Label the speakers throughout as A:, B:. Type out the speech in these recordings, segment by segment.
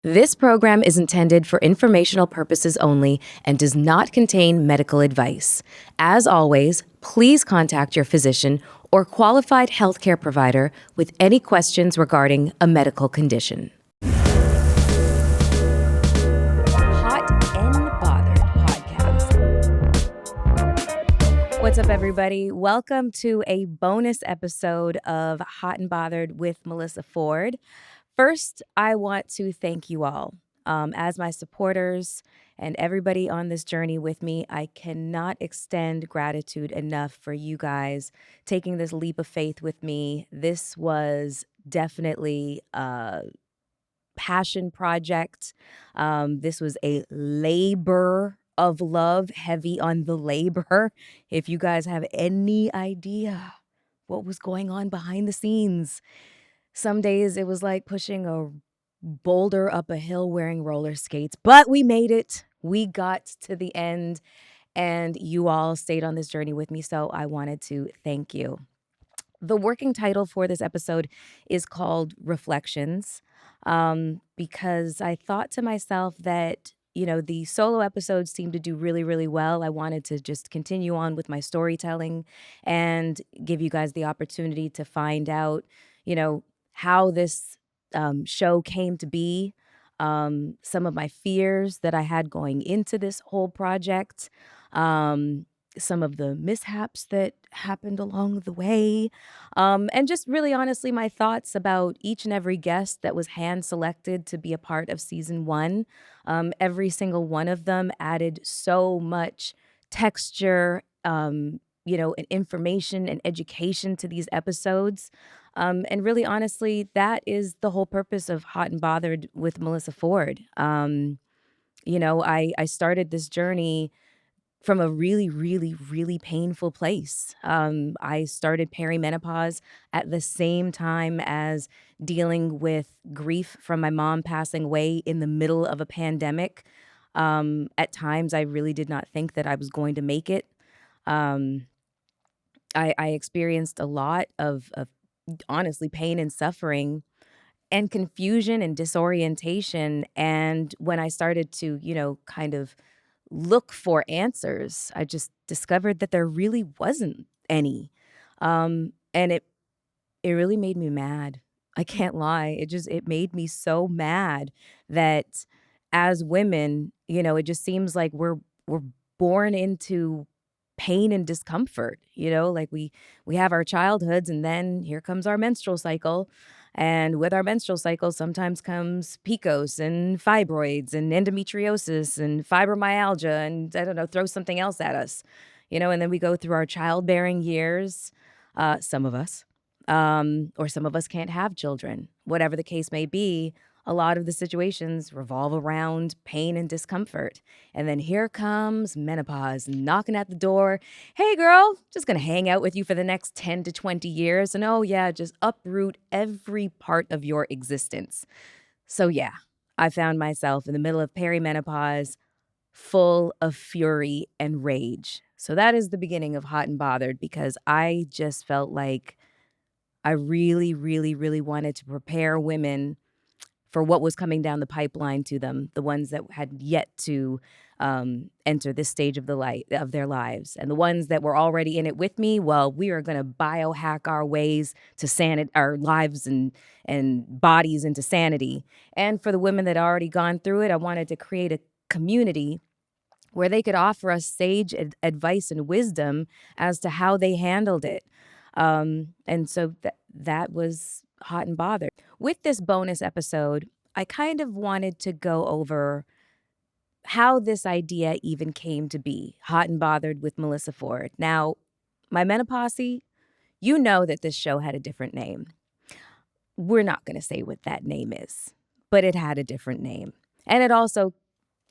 A: This program is intended for informational purposes only and does not contain medical advice. As always, please contact your physician or qualified healthcare provider with any questions regarding a medical condition. Hot and Bothered podcast. What's up, everybody? Welcome to a bonus episode of Hot and Bothered with Melyssa Ford. First, I want to thank you all. As my supporters and everybody on this journey with me, I cannot extend gratitude enough for you guys taking this leap of faith with me. This was definitely a passion project. This was a labor of love, heavy on the labor. If you guys have any idea what was going on behind the scenes, some days it was like pushing a boulder up a hill wearing roller skates, but we made it. We got to the end, and you all stayed on this journey with me, so I wanted to thank you. The working title for this episode is called Reflections, because I thought to myself that, the solo episodes seem to do really, really well. I wanted to just continue on with my storytelling and give you guys the opportunity to find out, how this show came to be, some of my fears that I had going into this whole project, some of the mishaps that happened along the way, and just really honestly, my thoughts about each and every guest that was hand selected to be a part of season one. Every single one of them added so much texture, and information and education to these episodes. And really, honestly, that is the whole purpose of Hot and Bothered with Melyssa Ford. I started this journey from a really, really, really painful place. I started perimenopause at the same time as dealing with grief from my mom passing away in the middle of a pandemic. At times, I really did not think that I was going to make it. Um, I experienced a lot of honestly pain and suffering and confusion and disorientation. And when I started to, kind of look for answers, I just discovered that there really wasn't any. And it really made me mad. I can't lie. It made me so mad that as women, it just seems like we're born into pain and discomfort, like we have our childhoods and then here comes our menstrual cycle. And with our menstrual cycle sometimes comes PCOS and fibroids and endometriosis and fibromyalgia and I don't know, throw something else at us, and then we go through our childbearing years, some of us, or some of us can't have children. Whatever the case may be, a lot of the situations revolve around pain and discomfort. And then here comes menopause knocking at the door. Hey, girl, just going to hang out with you for the next 10 to 20 years. And oh, yeah, just uproot every part of your existence. So, yeah, I found myself in the middle of perimenopause, full of fury and rage. So that is the beginning of Hot and Bothered because I just felt like I really, really, really wanted to prepare women for what was coming down the pipeline to them, the ones that had yet to enter this stage of of their lives. And the ones that were already in it with me, well, we are going to biohack our ways to our lives and bodies into sanity. And for the women that already gone through it, I wanted to create a community where they could offer us sage advice and wisdom as to how they handled it. And so that was Hot and Bothered. With this bonus episode, I kind of wanted to go over how this idea even came to be, Hot and Bothered with Melyssa Ford. Now, my menopause, you know that this show had a different name. We're not going to say what that name is, but it had a different name. And it also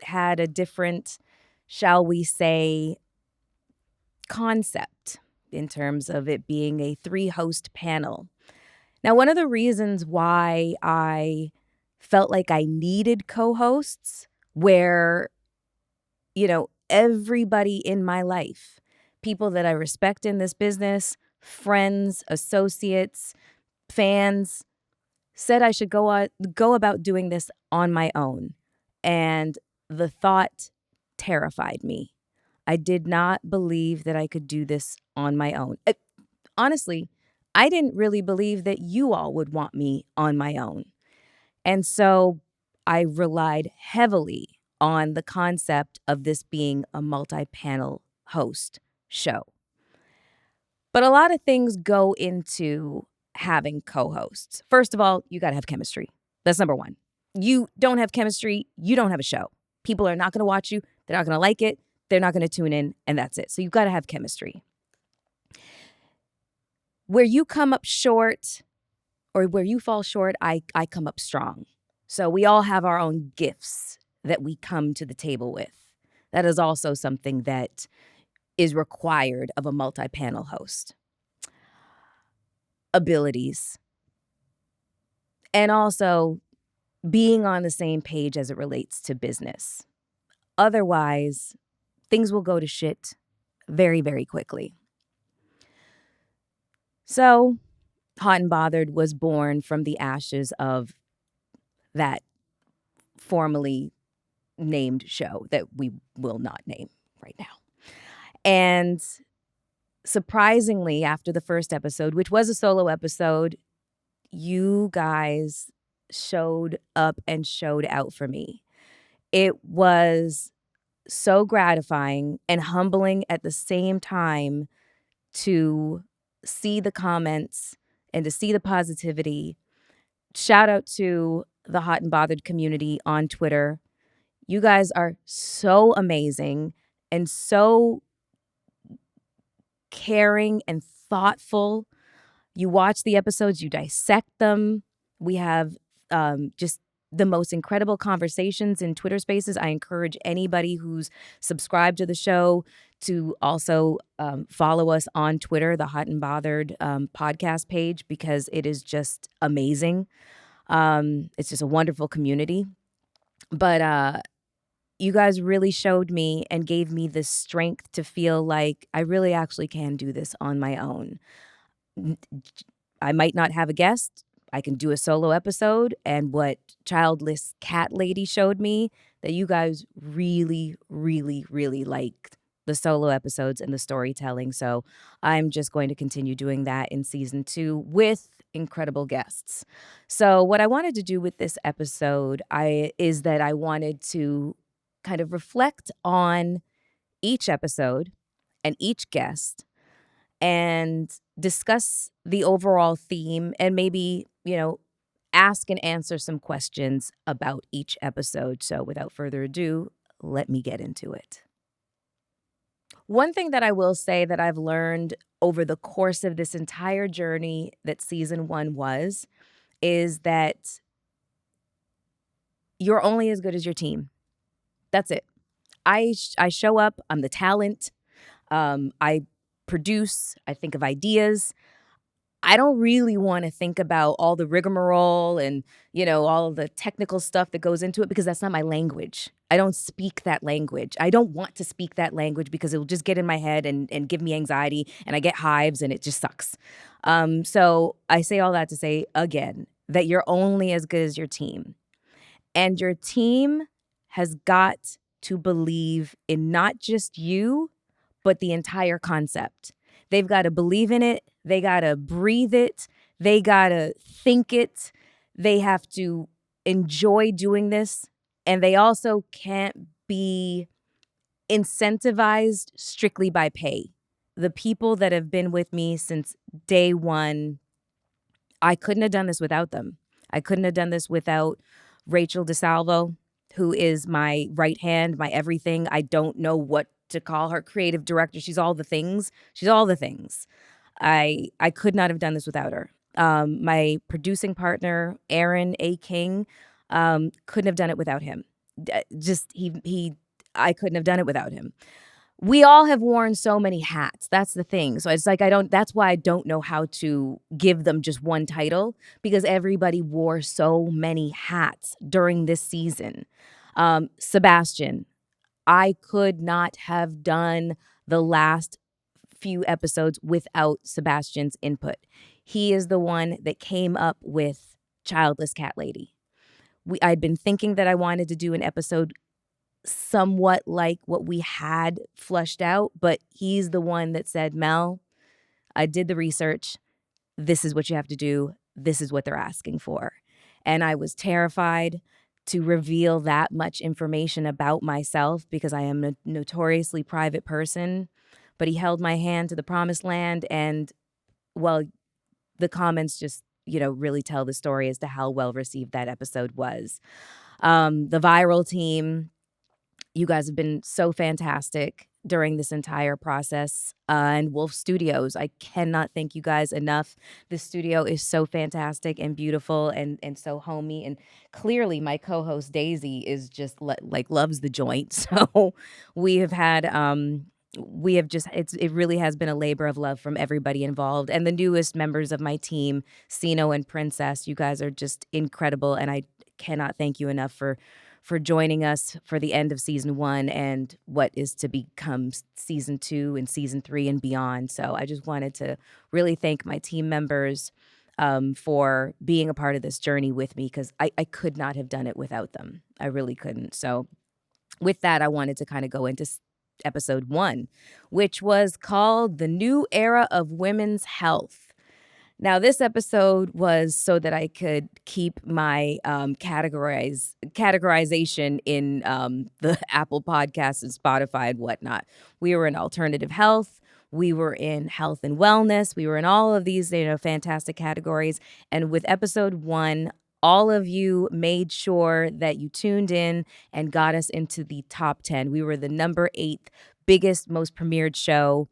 A: had a different, shall we say, concept in terms of it being a 3-host panel. Now, one of the reasons why I felt like I needed co-hosts where, everybody in my life, people that I respect in this business, friends, associates, fans, said I should go about doing this on my own. And the thought terrified me. I did not believe that I could do this on my own. Honestly, I didn't really believe that you all would want me on my own. And so I relied heavily on the concept of this being a multi-panel host show. But a lot of things go into having co-hosts. First of all, you got to have chemistry. That's number one. You don't have chemistry, you don't have a show. People are not going to watch you. They're not going to like it. They're not going to tune in, and that's it. So you've got to have chemistry. Where you come up short or where you fall short, I come up strong. So we all have our own gifts that we come to the table with. That is also something that is required of a multi-panel host. Abilities. And also being on the same page as it relates to business. Otherwise, things will go to shit very, very quickly. So, Hot and Bothered was born from the ashes of that formally named show that we will not name right now. And surprisingly, after the first episode, which was a solo episode, you guys showed up and showed out for me. It was so gratifying and humbling at the same time to see the comments and to see the positivity. Shout out to the Hot and Bothered community on Twitter. You guys are so amazing and so caring and thoughtful. You watch the episodes, you dissect them. We have just the most incredible conversations in Twitter Spaces. I encourage anybody who's subscribed to the show to also follow us on Twitter, the Hot and Bothered podcast page, because it is just amazing. It's just a wonderful community. But you guys really showed me and gave me the strength to feel like I really actually can do this on my own. I might not have a guest. I can do a solo episode. And what Childless Cat Lady showed me, that you guys really, really, really liked the solo episodes and the storytelling. So I'm just going to continue doing that in season 2 with incredible guests. So what I wanted to do with this episode is that I wanted to kind of reflect on each episode and each guest and discuss the overall theme and maybe, ask and answer some questions about each episode. So without further ado, let me get into it. One thing that I will say that I've learned over the course of this entire journey that season 1 was, is that you're only as good as your team. That's it. I show up, I'm the talent. I produce, I think of ideas. I don't really want to think about all the rigmarole and, all of the technical stuff that goes into it, because that's not my language. I don't speak that language. I don't want to speak that language because it will just get in my head and give me anxiety, and I get hives and it just sucks. So I say all that to say, again, that you're only as good as your team. And your team has got to believe in not just you, but the entire concept. They've got to believe in it. They got to breathe it. They got to think it. They have to enjoy doing this. And they also can't be incentivized strictly by pay. The people that have been with me since day one, I couldn't have done this without them. I couldn't have done this without Rachel DeSalvo, who is my right hand, my everything. I don't know what to call her. Creative director. She's all the things. She's all the things. I could not have done this without her. My producing partner, Aaron A. King, couldn't have done it without him. I couldn't have done it without him. We all have worn so many hats. That's the thing. So it's like that's why I don't know how to give them just one title, because everybody wore so many hats during this season. Sebastian, I could not have done the last few episodes without Sebastian's input. He is the one that came up with Childless cat lady. I'd been thinking that I wanted to do an episode somewhat like what we had flushed out, but he's the one that said, Mel, I did the research. This is what you have to do. This is what they're asking for. And I was terrified to reveal that much information about myself because I am a notoriously private person. But he held my hand to the promised land. And, well, the comments just, really tell the story as to how well received that episode was. The viral team, you guys have been so fantastic during this entire process. And Wolf Studios, I cannot thank you guys enough. The studio is so fantastic and beautiful and so homey. And clearly, my co-host Daisy is just loves the joint. So we have had we have just it really has been a labor of love from everybody involved. And the newest members of my team, Sino and Princess, you guys are just incredible. And I cannot thank you enough for joining us for the end of season 1 and what is to become season 2 and season 3 and beyond. So I just wanted to really thank my team members for being a part of this journey with me because I could not have done it without them. I really couldn't. So with that, I wanted to kind of go into episode 1, which was called The New Era of Women's Health. Now, this episode was so that I could keep my categorization in the Apple Podcasts and Spotify and whatnot. We were in alternative health. We were in health and wellness. We were in all of these, fantastic categories. And with episode 1, all of you made sure that you tuned in and got us into the top 10. We were the number 8th biggest, most premiered show.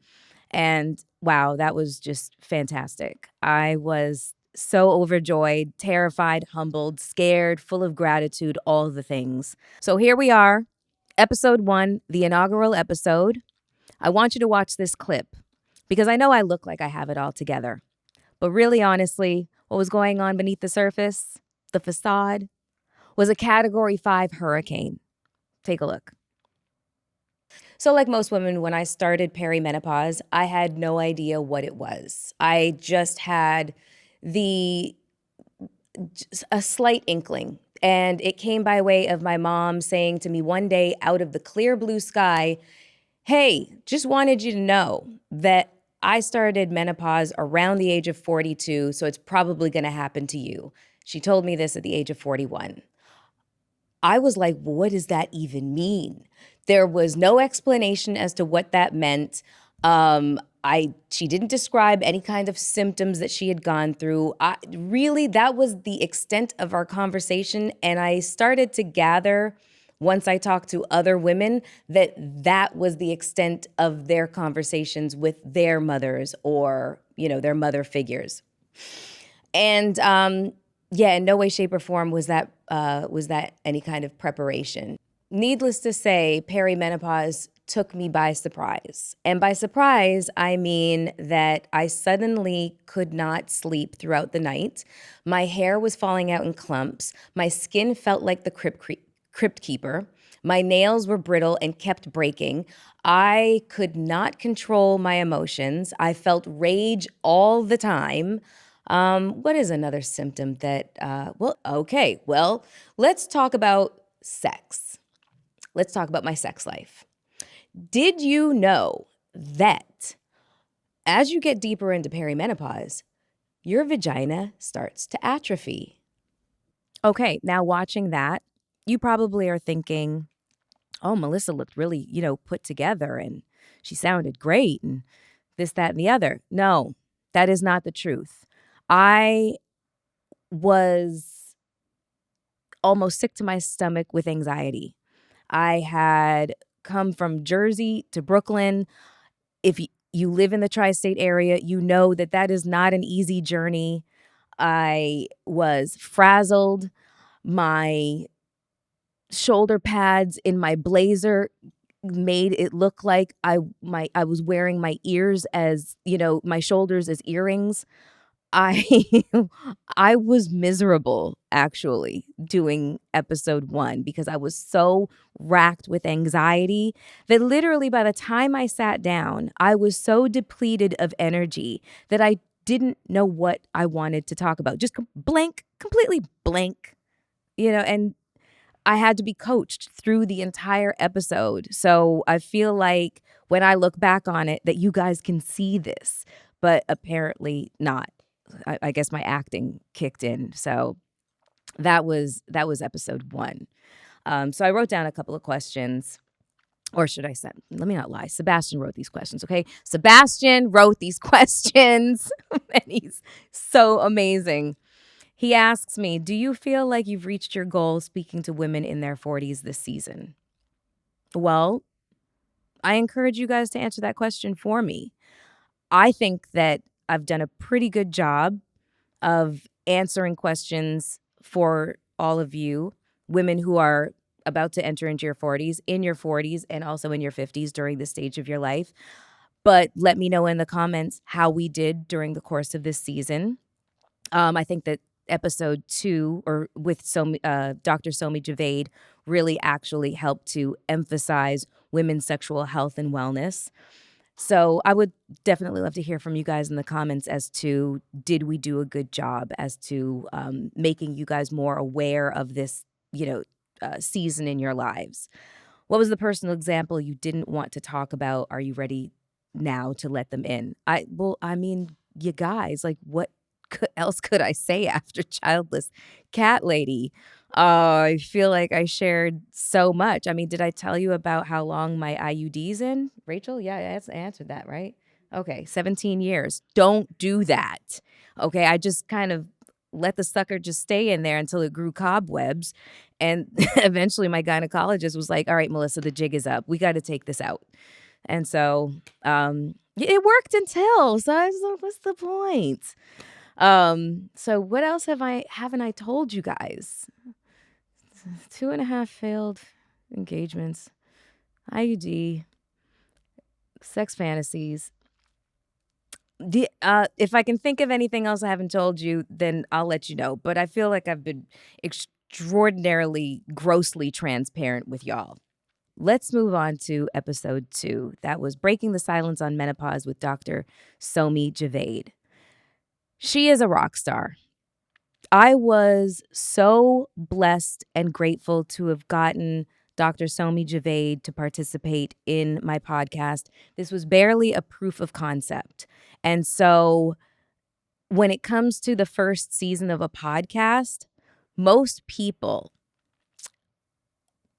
A: And wow, that was just fantastic. I was so overjoyed, terrified, humbled, scared, full of gratitude, all the things. So here we are, episode 1, the inaugural episode. I want you to watch this clip because I know I look like I have it all together. But really, honestly, what was going on beneath the surface, the facade, was a Category 5 hurricane. Take a look. So like most women, when I started perimenopause, I had no idea what it was. I just had a slight inkling. And it came by way of my mom saying to me one day out of the clear blue sky, hey, just wanted you to know that I started menopause around the age of 42, so it's probably going to happen to you. She told me this at the age of 41. I was like, what does that even mean? There was no explanation as to what that meant. She didn't describe any kind of symptoms that she had gone through. That was the extent of our conversation. And I started to gather, once I talked to other women, that was the extent of their conversations with their mothers or, their mother figures. And in no way, shape, or form was that any kind of preparation. Needless to say, perimenopause took me by surprise. And by surprise, I mean that I suddenly could not sleep throughout the night. My hair was falling out in clumps. My skin felt like the crypt keeper. My nails were brittle and kept breaking. I could not control my emotions. I felt rage all the time. What is another symptom that, let's talk about sex. Let's talk about my sex life. Did you know that as you get deeper into perimenopause, your vagina starts to atrophy? Okay, now watching that, you probably are thinking, oh, Melyssa looked really, put together and she sounded great and this, that, and the other. No, that is not the truth. I was almost sick to my stomach with anxiety. I had come from Jersey to Brooklyn. If you live in the tri-state area, you know that is not an easy journey. I was frazzled. My shoulder pads in my blazer made it look like I was wearing my ears as, my shoulders as earrings. I I was miserable actually doing episode 1 because I was so racked with anxiety that literally by the time I sat down, I was so depleted of energy that I didn't know what I wanted to talk about. Just blank, completely blank, and I had to be coached through the entire episode. So I feel like when I look back on it that you guys can see this, but apparently not. I guess my acting kicked in. So that was episode 1. So I wrote down a couple of questions. Or should I say, let me not lie. Sebastian wrote these questions, okay? Sebastian wrote these questions, and he's so amazing. He asks me, do you feel like you've reached your goal speaking to women in their 40s this season? Well, I encourage you guys to answer that question for me. I think that I've done a pretty good job of answering questions for all of you, women who are about to enter into your 40s, in your 40s, and also in your 50s during this stage of your life. But let me know in the comments how we did during the course of this season. I think that episode 2, or with Dr. Somi Javaid, really actually helped to emphasize women's sexual health and wellness. So I would definitely love to hear from you guys in the comments as to, did we do a good job as to making you guys more aware of this, season in your lives? What was the personal example you didn't want to talk about? Are you ready now to let them in? You guys, like, what else could I say after Childless Cat Lady? I feel like I shared so much. I mean, did I tell you about how long my IUD's in? Rachel? Yeah, I answered that, right? Okay, 17 years. Don't do that. Okay, I just kind of let the sucker just stay in there until it grew cobwebs. And eventually my gynecologist was like, all right, Melyssa, the jig is up. We got to take this out. And so it worked until. So I was like, what's the point? So what else haven't I told you guys? 2.5 failed engagements, IUD, sex fantasies. If I can think of anything else I haven't told you, then I'll let you know. But I feel like I've been extraordinarily, grossly transparent with y'all. Let's move on to episode 2. That was Breaking the Silence on Menopause with Dr. Somi Javaid. She is a rock star. I was so blessed and grateful to have gotten Dr. Somi Javaid to participate in my podcast. This was barely a proof of concept. And so when it comes to the first season of a podcast, most people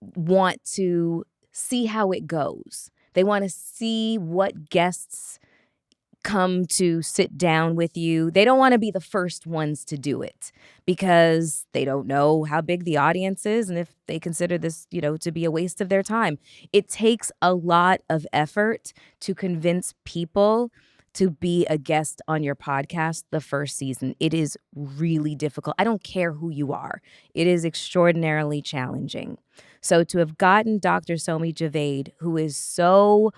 A: want to see how it goes. They want to see what guests come to sit down with you. They don't want to be the first ones to do it because they don't know how big the audience is and if they consider this, to be a waste of their time. It takes a lot of effort to convince people to be a guest on your podcast the first season. It is really difficult. I don't care who you are. It is extraordinarily challenging. So to have gotten Dr. Somi Javaid, who is so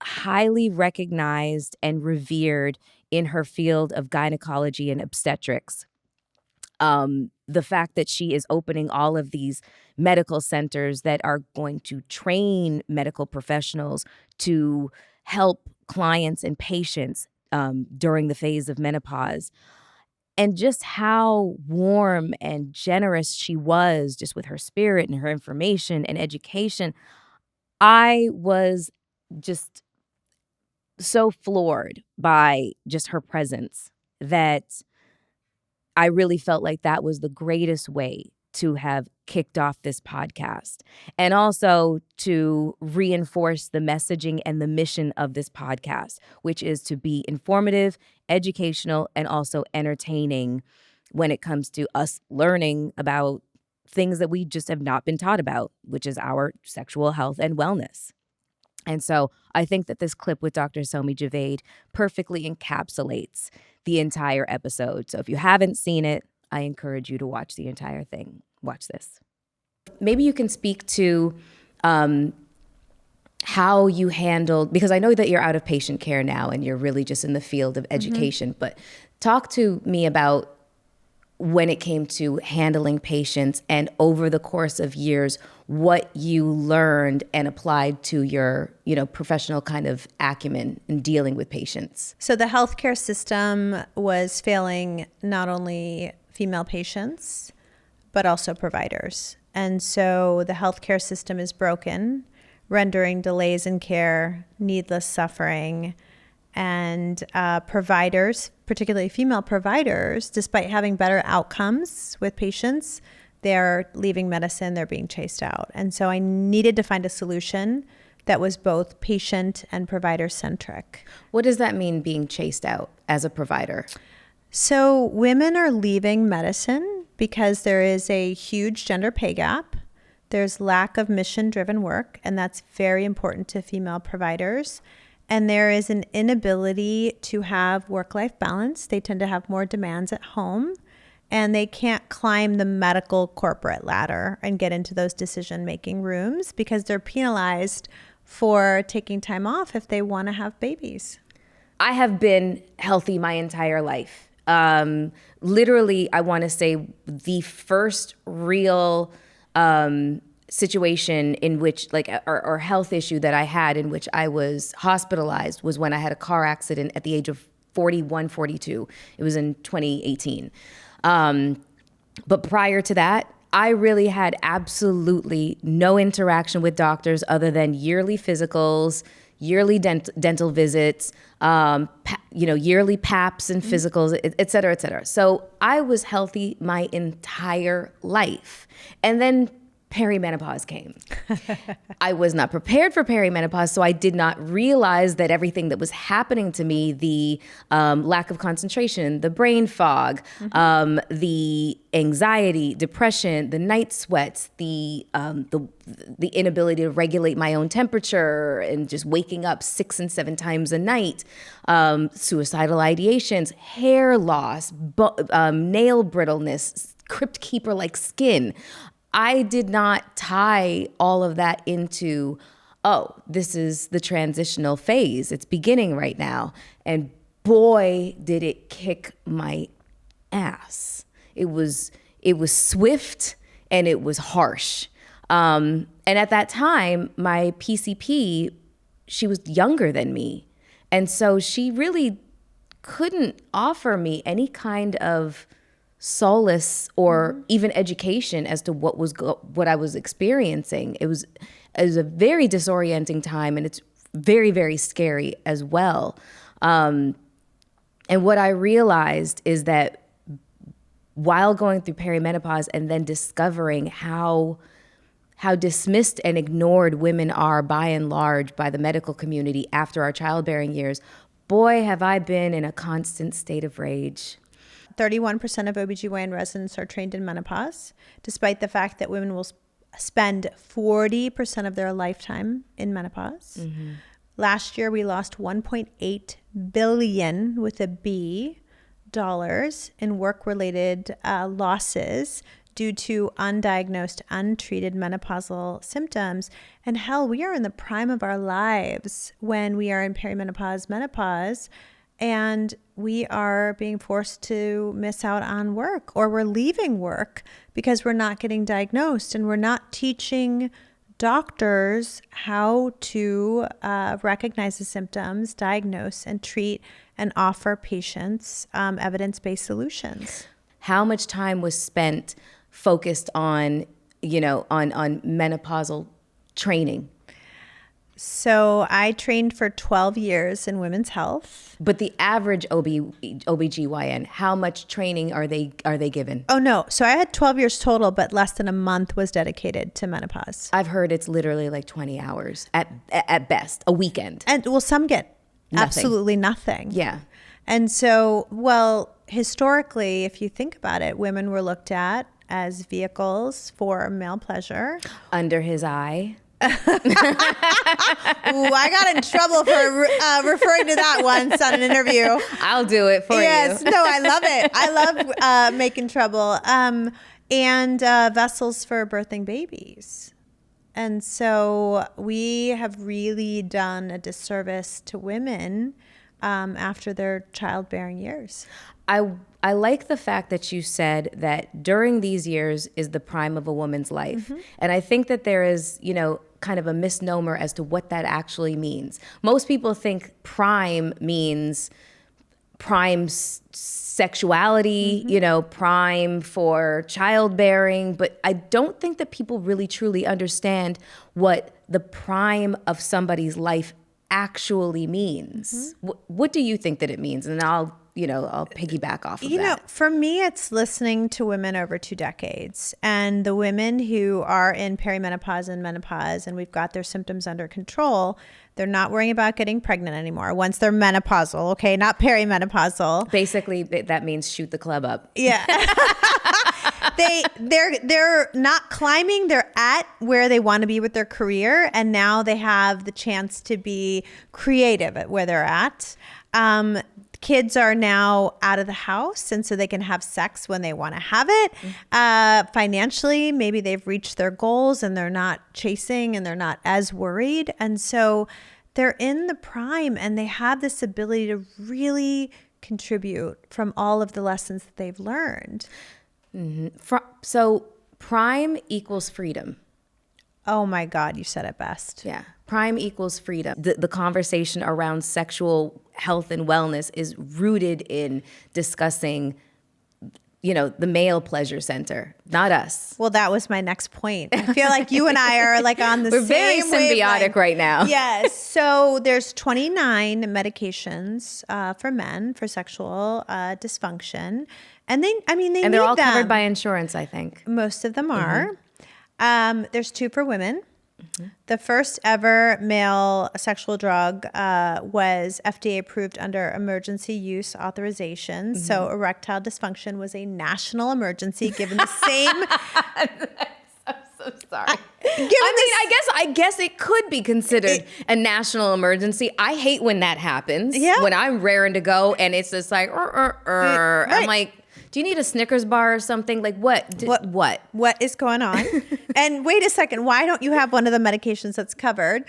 A: highly recognized and revered in her field of gynecology and obstetrics, the fact that she is opening all of these medical centers that are going to train medical professionals to help clients and patients during the phase of menopause, and just how warm and generous she was just with her spirit and her information and education. I was just so floored by just her presence that I really felt like that was the greatest way to have kicked off this podcast, and also to reinforce the messaging and the mission of this podcast, which is to be informative, educational, and also entertaining when it comes to us learning about things that we just have not been taught about, which is our sexual health and wellness. And so I think that this clip with Dr. Somi Javaid perfectly encapsulates the entire episode. So if you haven't seen it, I encourage you to watch the entire thing. Watch this. Maybe you can speak to how you handled, because I know that you're out of patient care now and you're really just in the field of education, but talk to me about when it came to handling patients, and over the course of years, what you learned and applied to your, professional kind of acumen in dealing with patients.
B: So the healthcare system was failing not only female patients, but also providers. And so the healthcare system is broken, rendering delays in care, needless suffering, and providers, particularly female providers, despite having better outcomes with patients, they're leaving medicine, they're being chased out. And so I needed to find a solution that was both patient and provider centric.
A: What does that mean, being chased out as a provider?
B: So women are leaving medicine because there is a huge gender pay gap. There's lack of mission-driven work, and that's very important to female providers. And there is an inability to have work-life balance. They tend to have more demands at home, and they can't climb the medical corporate ladder and get into those decision-making rooms because they're penalized for taking time off if they want to have babies.
A: I have been healthy my entire life. Literally, I want to say the first real situation in which, or health issue that I had in which I was hospitalized was when I had a car accident at the age of 41, 42. It was in 2018. But prior to that, I really had absolutely no interaction with doctors other than yearly physicals, yearly dental visits, yearly PAPs and physicals, et cetera, et cetera. So I was healthy my entire life. And then perimenopause came. I was not prepared for perimenopause, so I did not realize that everything that was happening to me, the lack of concentration, the brain fog, the anxiety, depression, the night sweats, the inability to regulate my own temperature and just waking up 6 and 7 times a night, suicidal ideations, hair loss, nail brittleness, crypt keeper-like skin. I did not tie all of that into, this is the transitional phase. It's beginning right now. And boy, did it kick my ass. It was swift and it was harsh. And at that time, my PCP, she was younger than me. And so she really couldn't offer me any kind of solace or even education as to what I was experiencing. It was a very disorienting time, and it's very, very scary as well. And what I realized is that while going through perimenopause and then discovering how dismissed and ignored women are by and large by the medical community after our childbearing years, boy, have I been in a constant state of rage.
B: 31% of OBGYN residents are trained in menopause, despite the fact that women will spend 40% of their lifetime in menopause. Mm-hmm. Last year, we lost $1.8 billion with a B dollars in work-related losses due to undiagnosed, untreated menopausal symptoms. And hell, we are in the prime of our lives when we are in perimenopause, menopause, and we are being forced to miss out on work, or we're leaving work because we're not getting diagnosed, and we're not teaching doctors how to recognize the symptoms, diagnose and treat, and offer patients evidence-based solutions.
A: How much time was spent focused on menopausal training?
B: So I trained for 12 years in women's health.
A: But the average OBGYN, how much training are they given?
B: Oh, no. So I had 12 years total, but less than a month was dedicated to menopause.
A: I've heard it's literally like 20 hours at best, a weekend.
B: And some get absolutely nothing.
A: Yeah.
B: And so, historically, if you think about it, women were looked at as vehicles for male pleasure.
A: Under his eye.
B: Ooh, I got in trouble for referring to that once on an interview.
A: I'll do it for you.
B: Yes, no, I love it. I love making trouble. And vessels for birthing babies. And so we have really done a disservice to women after their childbearing years.
A: I I like the fact that you said that during these years is the prime of a woman's life. And I think that there is, kind of a misnomer as to what that actually means. Most people think prime means prime sexuality, prime for childbearing, but I don't think that people really truly understand what the prime of somebody's life actually means. What do you think that it means? And I'll piggyback off of that.
B: For me, it's listening to women over 2 decades, and the women who are in perimenopause and menopause, and we've got their symptoms under control. They're not worrying about getting pregnant anymore once they're menopausal, okay? Not perimenopausal.
A: Basically, that means shoot the club up.
B: Yeah. They're not climbing. They're at where they want to be with their career, and now they have the chance to be creative at where they're at. Kids are now out of the house, and so they can have sex when they want to have it. Financially, maybe they've reached their goals and they're not chasing and they're not as worried. And so they're in the prime and they have this ability to really contribute from all of the lessons that they've learned.
A: So prime equals freedom.
B: Oh my God, you said it best.
A: Yeah. Prime equals freedom. The conversation around sexual health and wellness is rooted in discussing, the male pleasure center, not us.
B: Well, that was my next point. I feel like you and I are like on the
A: We're
B: same
A: very symbiotic
B: wavelength
A: right now.
B: Yes. So there's 29 medications for men for sexual dysfunction. And they
A: and they're all covered by insurance, I think.
B: Most of them are. There's 2 for women. The first ever male sexual drug was FDA approved under emergency use authorization. So erectile dysfunction was a national emergency given the same.
A: I'm so sorry. I guess it could be considered a national emergency. I hate when that happens.
B: Yeah.
A: When I'm raring to go and it's just like,
B: Right.
A: I'm like, do you need a Snickers bar or something? Like what?
B: What is going on? And wait a second, why don't you have one of the medications that's covered?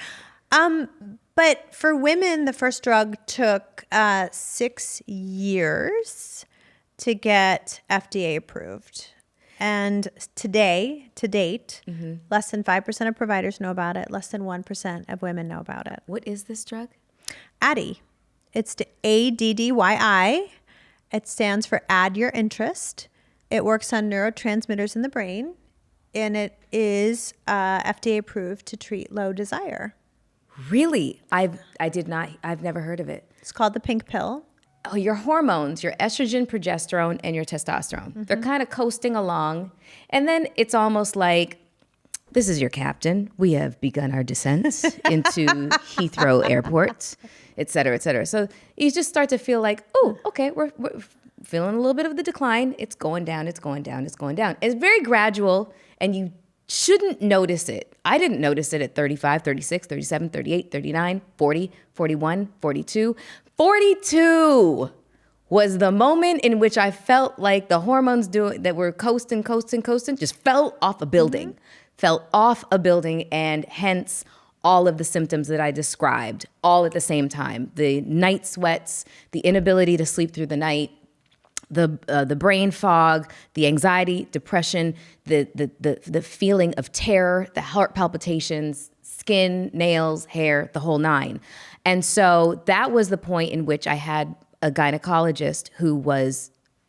B: But for women, the first drug took 6 years to get FDA approved. And to date, less than 5% of providers know about it. Less than 1% of women know about it.
A: What is this drug?
B: ADDY. It's ADDYI. It stands for Add Your Interest. It works on neurotransmitters in the brain, and it is FDA approved to treat low desire.
A: Really? I've never heard of it.
B: It's called the pink pill.
A: Oh, your hormones, your estrogen, progesterone, and your testosterone. They're kind of coasting along. And then it's almost like, this is your captain. We have begun our descent into Heathrow Airport, et cetera, et cetera. So you just start to feel like, oh, okay, we're feeling a little bit of the decline. It's going down, it's going down, it's going down. It's very gradual, and you shouldn't notice it. I didn't notice it at 35, 36, 37, 38, 39, 40, 41, 42. 42 was the moment in which I felt like the hormones that were coasting, just fell off a building. Fell off a building, and hence all of the symptoms that I described all at the same time. The night sweats, the inability to sleep through the night, the brain fog, the anxiety, depression, the feeling of terror, the heart palpitations, skin, nails, hair, the whole nine. And so that was the point in which I had a gynecologist who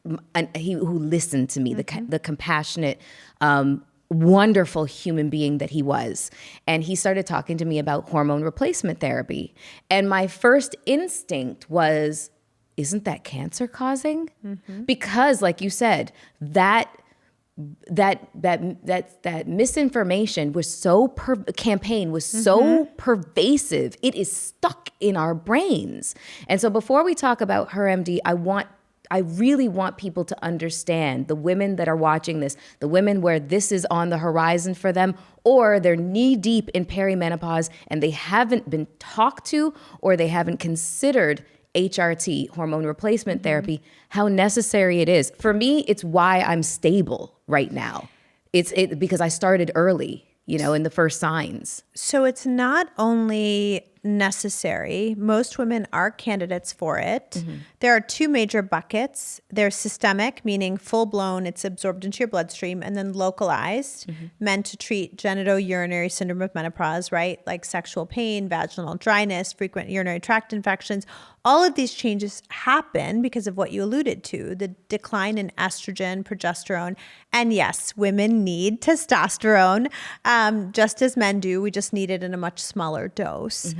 A: listened to me, the compassionate, wonderful human being that he was. And he started talking to me about hormone replacement therapy. And my first instinct was, isn't that cancer causing? Because like you said, that misinformation was so campaign was so pervasive. It is stuck in our brains. And so before we talk about Her MD, I really want people to understand, the women that are watching this, the women where this is on the horizon for them, or they're knee deep in perimenopause and they haven't been talked to, or they haven't considered HRT, hormone replacement therapy, how necessary it is. For me, it's why I'm stable right now. It's because I started early, in the first signs.
B: So it's not only necessary. Most women are candidates for it. There are two major buckets. There's systemic, meaning full-blown, it's absorbed into your bloodstream, and then localized, meant to treat genitourinary syndrome of menopause, right? Like sexual pain, vaginal dryness, frequent urinary tract infections. All of these changes happen because of what you alluded to, the decline in estrogen, progesterone. And yes, women need testosterone, just as men do. We just need it in a much smaller dose.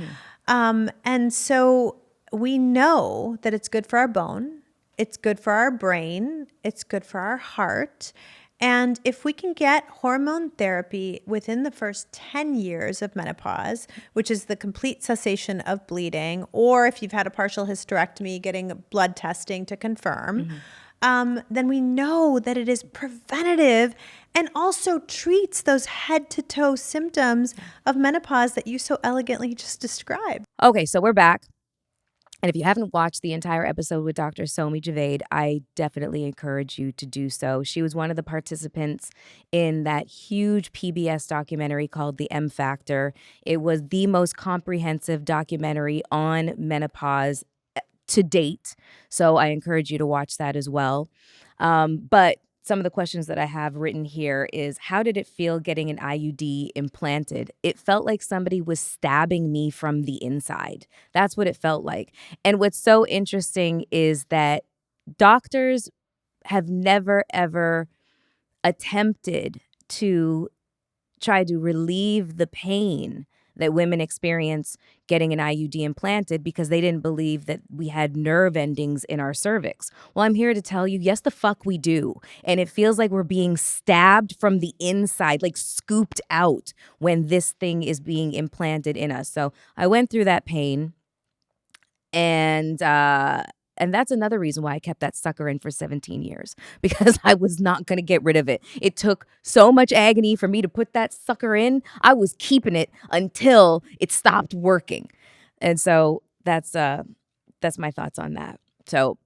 B: And so we know that it's good for our bone, it's good for our brain, it's good for our heart. And if we can get hormone therapy within the first 10 years of menopause, which is the complete cessation of bleeding, or if you've had a partial hysterectomy, getting blood testing to confirm, then we know that it is preventative and also treats those head-to-toe symptoms of menopause that you so elegantly just described.
A: Okay, so we're back. And if you haven't watched the entire episode with Dr. Somi Javaid, I definitely encourage you to do so. She was one of the participants in that huge PBS documentary called The M Factor. It was the most comprehensive documentary on menopause to date. So I encourage you to watch that as well. But some of the questions that I have written here is, how did it feel getting an IUD implanted? It felt like somebody was stabbing me from the inside. That's what it felt like. And what's so interesting is that doctors have never, ever attempted to try to relieve the pain that women experience getting an IUD implanted because they didn't believe that we had nerve endings in our cervix. Well, I'm here to tell you, yes, the fuck we do. And it feels like we're being stabbed from the inside, like scooped out when this thing is being implanted in us. So I went through that pain, and that's another reason why I kept that sucker in for 17 years, because I was not going to get rid of it. It took so much agony for me to put that sucker in. I was keeping it until it stopped working. And so that's my thoughts on that. So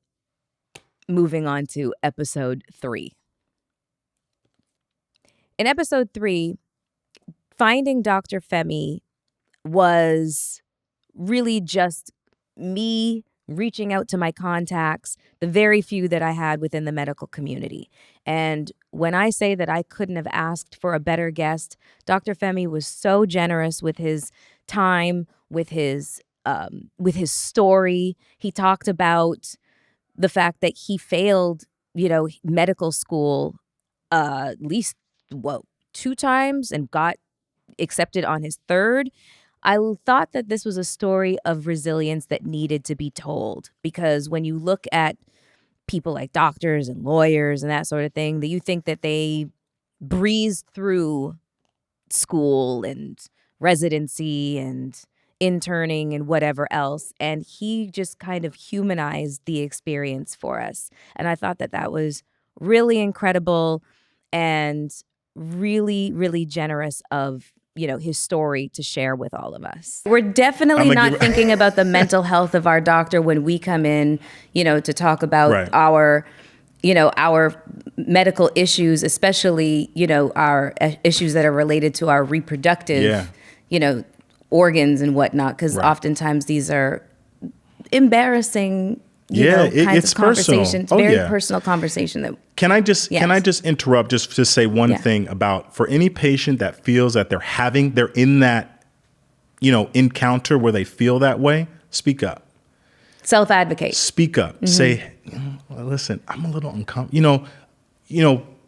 A: moving on to episode 3. In episode 3, finding Dr. Femi was really just me reaching out to my contacts, the very few that I had within the medical community. And when I say that I couldn't have asked for a better guest, Dr. Femi was so generous with his time, with his story. He talked about the fact that he failed, medical school at least 2 times and got accepted on his 3rd. I thought that this was a story of resilience that needed to be told, because when you look at people like doctors and lawyers and that sort of thing, that you think that they breezed through school and residency and interning and whatever else. And he just kind of humanized the experience for us. And I thought that that was really incredible and really, really generous of his story to share with all of us. We're definitely not thinking about the mental health of our doctor when we come in, to talk about our medical issues, especially, our issues that are related to our reproductive, organs and whatnot, because oftentimes these are embarrassing, kinds of conversations, very personal conversation that.
C: Can I just interrupt just to say one thing about, for any patient that feels that they're in that, encounter where they feel that way, speak up.
A: Self-advocate.
C: Speak up. Mm-hmm. Say, listen, I'm a little uncomfortable.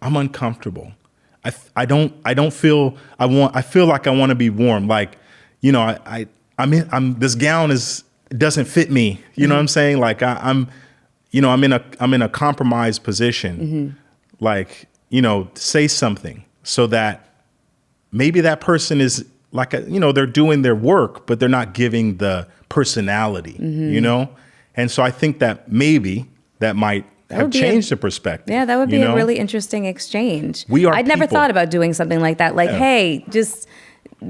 C: I'm uncomfortable. I feel like I want to be warm. Like, this gown doesn't fit me. You know what I'm saying? Like I'm in a compromised position. Like, say something so that maybe that person is like, they're doing their work, but they're not giving the personality, And so I think that maybe that might have changed the perspective.
A: Yeah, that would be a really interesting exchange.
C: I'd
A: never thought about doing something like that. Like, hey, just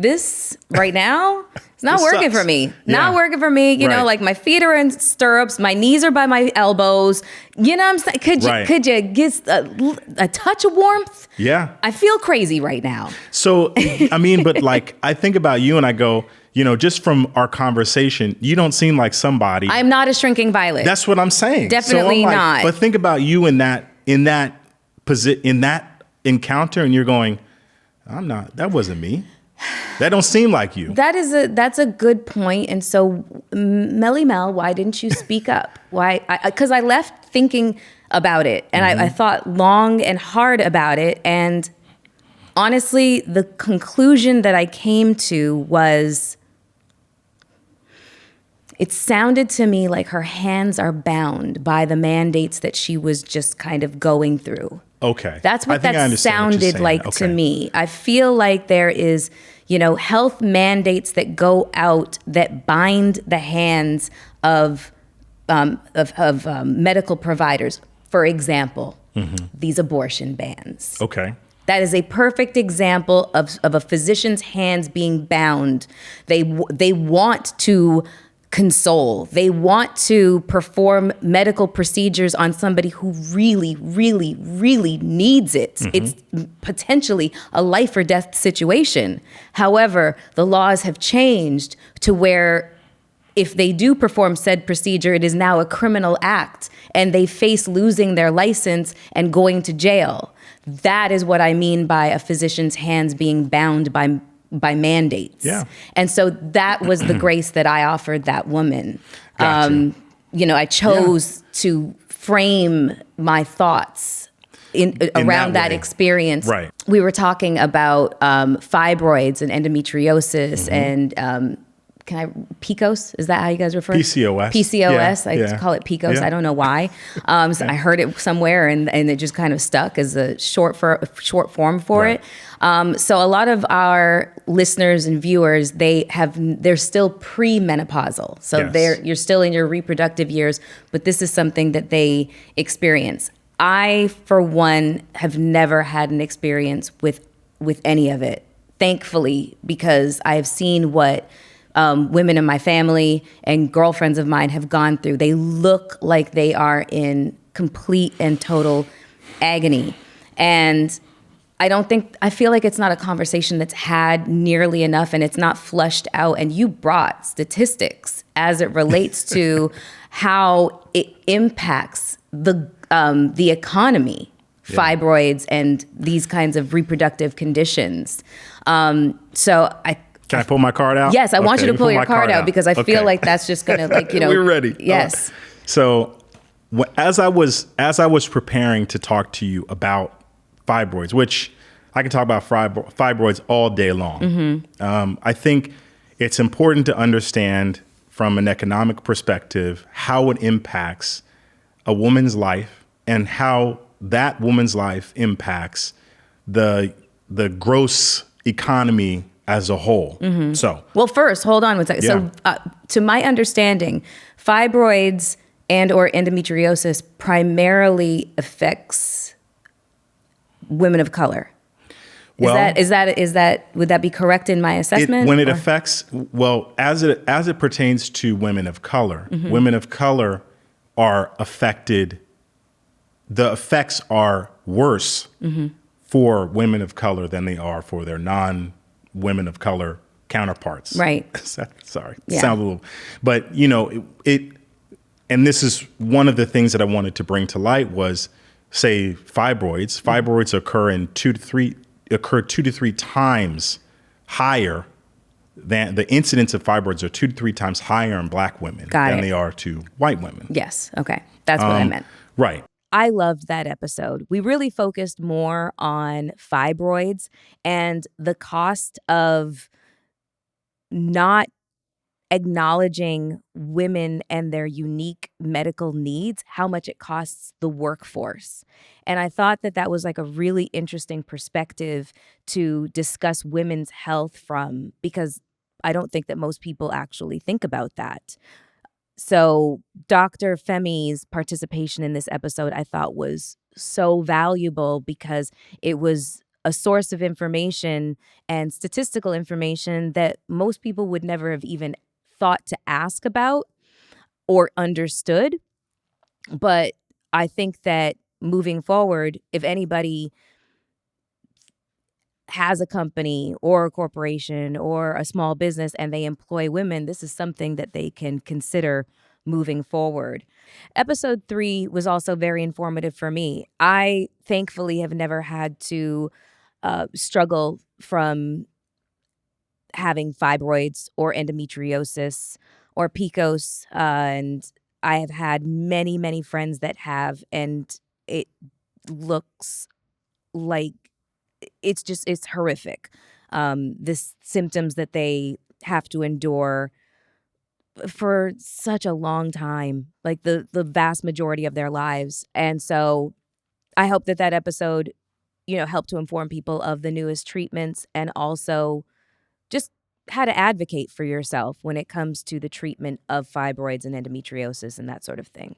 A: this right now, it's not
C: This
A: working
C: sucks.
A: for me.
C: Yeah.
A: Not working for me. You know,
C: Right.
A: like my feet are in stirrups, my knees are by my elbows. You know what I'm saying? Could you get a touch of warmth?
C: Yeah.
A: I feel crazy right now.
C: So, I mean, but like, I think about you and I go, you know, just from our conversation, you don't seem like somebody.
A: I'm not a shrinking violet.
C: That's what I'm saying.
A: Definitely
C: So I'm like,
A: not.
C: But think about you in that encounter, and you're going, I'm not. That wasn't me. That don't seem like you.
A: That's a good point. And so, Melly Mel, why didn't you speak up? Why? Because I left thinking about it, and I thought long and hard about it. And honestly, the conclusion that I came to was, it sounded to me like her hands are bound by the mandates that she was just kind of going through.
C: Okay.
A: That's what
C: I think I
A: that
C: understand what you're
A: sounded
C: saying.
A: like to
C: Okay.
A: me. I feel like there is, you know, health mandates that go out that bind the hands of medical providers. For example, these abortion bans.
C: Okay.
A: That is a perfect example of a physician's hands being bound. They want to console. They want to perform medical procedures on somebody who really, really, really needs it. It's potentially a life or death situation. However, the laws have changed to where if they do perform said procedure, it is now a criminal act and they face losing their license and going to jail. That is what I mean by a physician's hands being bound by mandates.
C: Yeah.
A: And so that was the grace that I offered that woman.
C: Gotcha.
A: You know, I chose to frame my thoughts around that
C: way.
A: experience.
C: Right.
A: We were talking about fibroids and endometriosis and PCOS? Is that how you guys refer?
C: PCOS.
A: PCOS.
C: Yeah.
A: I call it PCOS.
C: Yeah.
A: I don't know why. So I heard it somewhere and it just kind of stuck as a short form for
C: Right.
A: it. So a lot of our listeners and viewers, they're still premenopausal. So
C: Yes.
A: you're still in your reproductive years, but this is something that they experience. I, for one, have never had an experience with any of it, thankfully, because I have seen what women in my family and girlfriends of mine have gone through. They look like they are in complete and total agony. And I feel like it's not a conversation that's had nearly enough and it's not flushed out. And you brought statistics as it relates to how it impacts the economy, fibroids and these kinds of reproductive conditions.
C: Can I pull my card out?
A: Yes, I want you to pull your
C: my
A: card out because I feel like that's just gonna
C: We're ready.
A: Yes.
C: So as I was preparing to talk to you about fibroids, which I can talk about fibroids all day long. I think it's important to understand from an economic perspective how it impacts a woman's life and how that woman's life impacts the gross economy as a whole. So,
A: Well, first, hold on one second.
C: Yeah.
A: So, to my understanding, fibroids and or endometriosis primarily affects women of color. Is that would that be correct in my assessment?
C: when it affects, as it pertains to women of color, women of color are affected. The effects are worse for women of color than they are for their non-women of color counterparts.
A: Right.
C: Sorry,
A: Yeah.
C: sound a little, but you know it. And this is one of the things that I wanted to bring to light was, say, fibroids. Fibroids occur two to three times higher than the incidence of fibroids are 2 to 3 times higher in Black women than they are to white women.
A: Yes. Okay. That's what I meant.
C: Right.
A: I loved that episode. We really focused more on fibroids and the cost of not acknowledging women and their unique medical needs, how much it costs the workforce. And I thought that was like a really interesting perspective to discuss women's health from, because I don't think that most people actually think about that. So Dr. Femi's participation in this episode, I thought was so valuable because it was a source of information and statistical information that most people would never have even thought to ask about or understood. But I think that moving forward, if anybody has a company or a corporation or a small business and they employ women, this is something that they can consider moving forward. Episode 3 was also very informative for me. I thankfully have never had to struggle from having fibroids or endometriosis or PCOS, and I have had many, many friends that have, and it looks like it's horrific. This symptoms that they have to endure for such a long time, like the vast majority of their lives. And so I hope that episode, helped to inform people of the newest treatments and also just how to advocate for yourself when it comes to the treatment of fibroids and endometriosis and that sort of thing.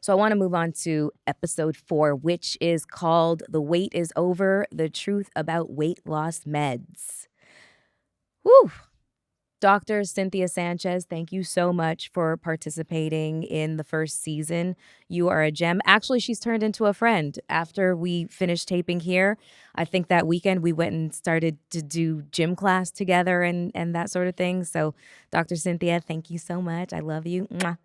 A: So I want to move on to episode 4, which is called The Wait is Over, The Truth About Weight Loss Meds. Woo! Dr. Cynthia Sanchez, thank you so much for participating in the first season. You are a gem. Actually, she's turned into a friend. After we finished taping here, I think that weekend we went and started to do gym class together and that sort of thing. So, Dr. Cynthia, thank you so much. I love you. Mwah.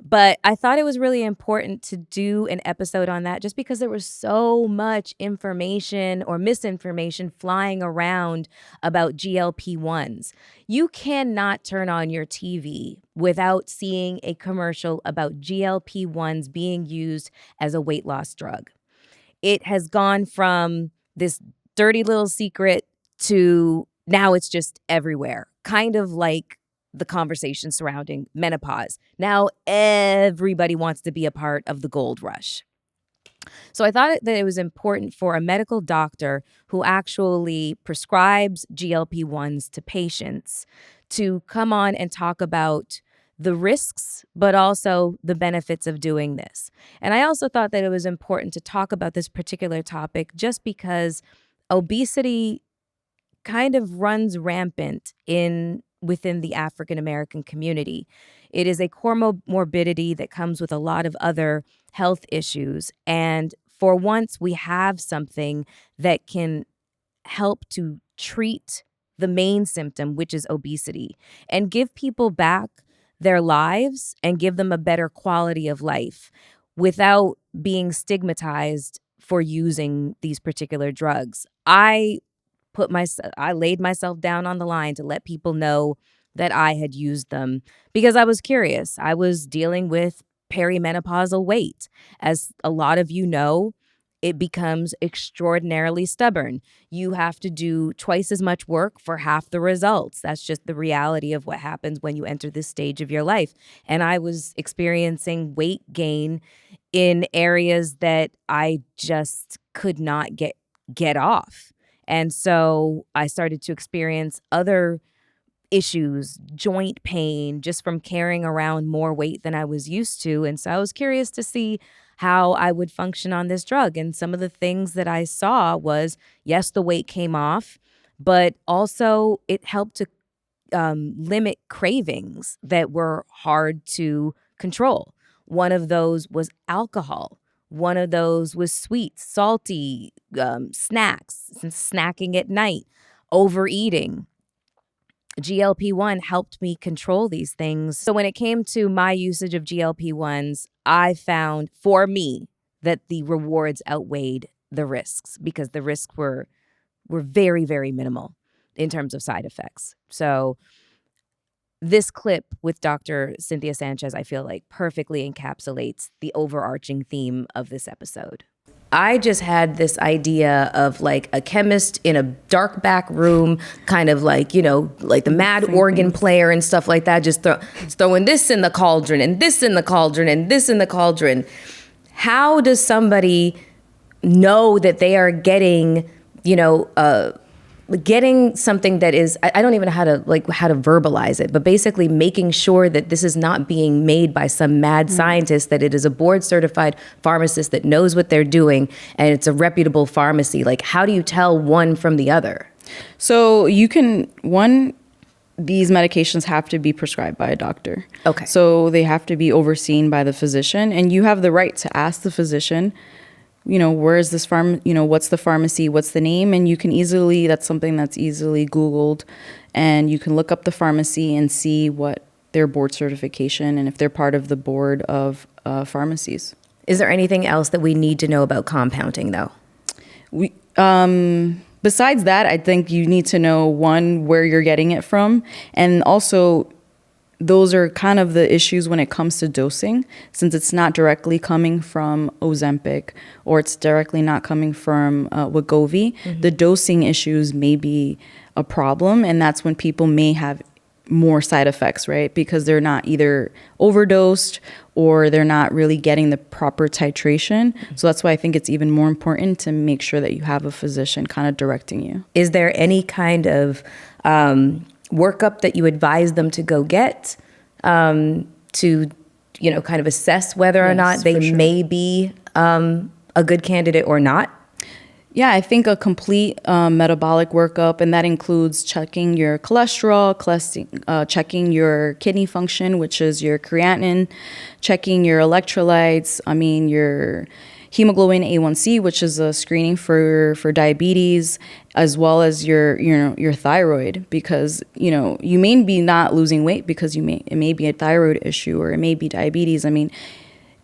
A: But I thought it was really important to do an episode on that just because there was so much information or misinformation flying around about GLP-1s. You cannot turn on your TV without seeing a commercial about GLP-1s being used as a weight loss drug. It has gone from this dirty little secret to now it's just everywhere, kind of like the conversation surrounding menopause. Now everybody wants to be a part of the gold rush. So I thought that it was important for a medical doctor who actually prescribes GLP-1s to patients to come on and talk about the risks, but also the benefits of doing this. And I also thought that it was important to talk about this particular topic just because obesity kind of runs rampant within the African American community. It is a comorbidity that comes with a lot of other health issues. And for once, we have something that can help to treat the main symptom, which is obesity, and give people back their lives and give them a better quality of life without being stigmatized for using these particular drugs. I laid myself down on the line to let people know that I had used them because I was curious. I was dealing with perimenopausal weight. As a lot of you know, it becomes extraordinarily stubborn. You have to do twice as much work for half the results. That's just the reality of what happens when you enter this stage of your life. And I was experiencing weight gain in areas that I just could not get off. And so I started to experience other issues, joint pain, just from carrying around more weight than I was used to. And so I was curious to see how I would function on this drug. And some of the things that I saw was, yes, the weight came off, but also it helped to limit cravings that were hard to control. One of those was alcohol. One of those was sweet, salty snacks, snacking at night, overeating. GLP-1 helped me control these things. So when it came to my usage of GLP-1s, I found for me that the rewards outweighed the risks because the risks were very, very minimal in terms of side effects. So this clip with Dr. Cynthia Sanchez, I feel like perfectly encapsulates the overarching theme of this episode. I just had this idea of like a chemist in a dark back room, kind of like, like the mad organ player and stuff like that, just throwing this in the cauldron and this in the cauldron and this in the cauldron. How does somebody know that they are getting, getting something that is, I don't even know how to verbalize it, but basically making sure that this is not being made by some mad scientist, that it is a board certified pharmacist that knows what they're doing, and it's a reputable pharmacy. Like, how do you tell one from the other?
D: So these medications have to be prescribed by a doctor.
A: Okay.
D: So they have to be overseen by the physician, and you have the right to ask the physician, where is this what's the pharmacy, what's the name? And you can that's something that's easily Googled, and you can look up the pharmacy and see what their board certification and if they're part of the board of pharmacies.
A: Is there anything else that we need to know about compounding, though?
D: Besides that, I think you need to know, one, where you're getting it from, and also those are kind of the issues when it comes to dosing, since it's not directly coming from Ozempic or it's directly not coming from Wegovy. The dosing issues may be a problem, and that's when people may have more side effects, right? Because they're not either overdosed or they're not really getting the proper titration. So that's why I think it's even more important to make sure that you have a physician kind of directing you.
A: Is there any kind of workup that you advise them to go get to, kind of assess whether or not they may be a good candidate or not?
D: Yeah, I think a complete metabolic workup, and that includes checking your cholesterol, checking your kidney function, which is your creatinine, checking your electrolytes, your hemoglobin A1C, which is a screening for diabetes, as well as your thyroid, because you may be not losing weight because it may be a thyroid issue or it may be diabetes.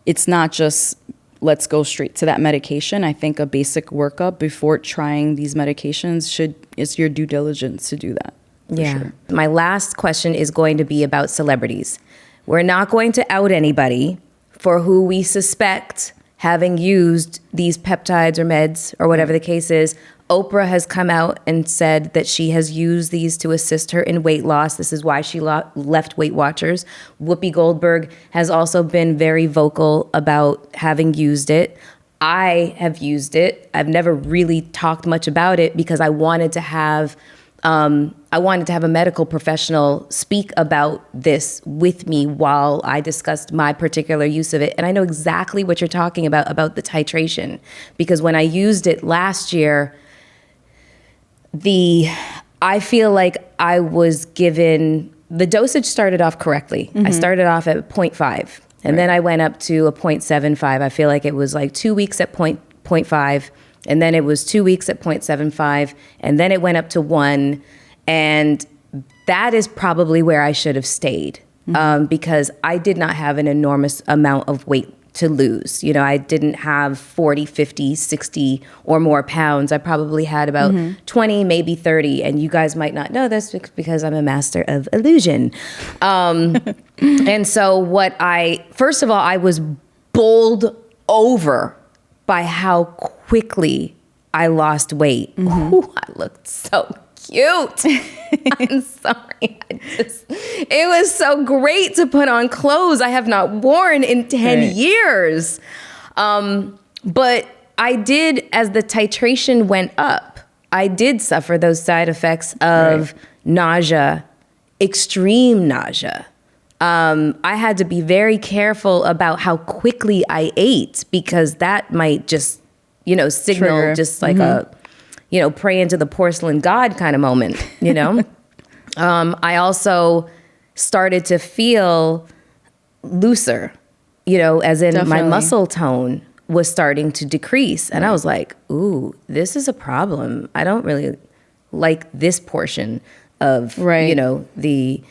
D: It's not just let's go straight to that medication. I think a basic workup before trying these medications is your due diligence to do that. Sure.
A: My last question is going to be about celebrities. We're not going to out anybody for who we suspect having used these peptides or meds or whatever the case is. Oprah has come out and said that she has used these to assist her in weight loss. This is why she left Weight Watchers. Whoopi Goldberg has also been very vocal about having used it. I have used it. I've never really talked much about it because I wanted to have a medical professional speak about this with me while I discussed my particular use of it. And I know exactly what you're talking about the titration, because when I used it last year, I feel like I was given, the dosage started off correctly. I started off at 0.5 and then I went up to a 0.75. I feel like it was like 2 weeks at 0.5 and then it was 2 weeks at 0.75 and then it went up to 1. And that is probably where I should have stayed because I did not have an enormous amount of weight to lose. I didn't have 40, 50, 60 or more pounds. I probably had about 20, maybe 30. And you guys might not know this because I'm a master of illusion. And so first of all, I was bowled over by how quickly I lost weight. Ooh, I looked so cute. I'm sorry. It was so great to put on clothes I have not worn in 10 years. But I did, as the titration went up, I did suffer those side effects of nausea, extreme nausea. I had to be very careful about how quickly I ate because that might just, signal trigger. Just like a pray into the porcelain god kind of moment, I also started to feel looser, as in my muscle tone was starting to decrease. And I was like, ooh, this is a problem. I don't really like this portion of, the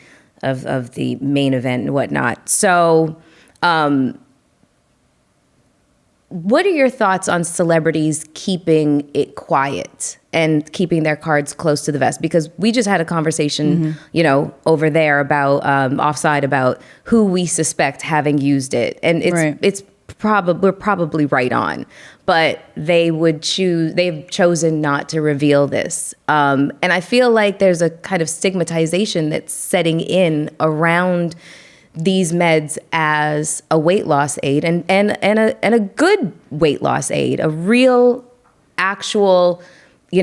A: main event and whatnot. So, what are your thoughts on celebrities keeping it quiet and keeping their cards close to the vest? Because we just had a conversation, over there about offside about who we suspect having used it, and we're probably right on, but they've chosen not to reveal this, and I feel like there's a kind of stigmatization that's setting in around these meds as a weight loss aid and a good weight loss aid, a real, actual,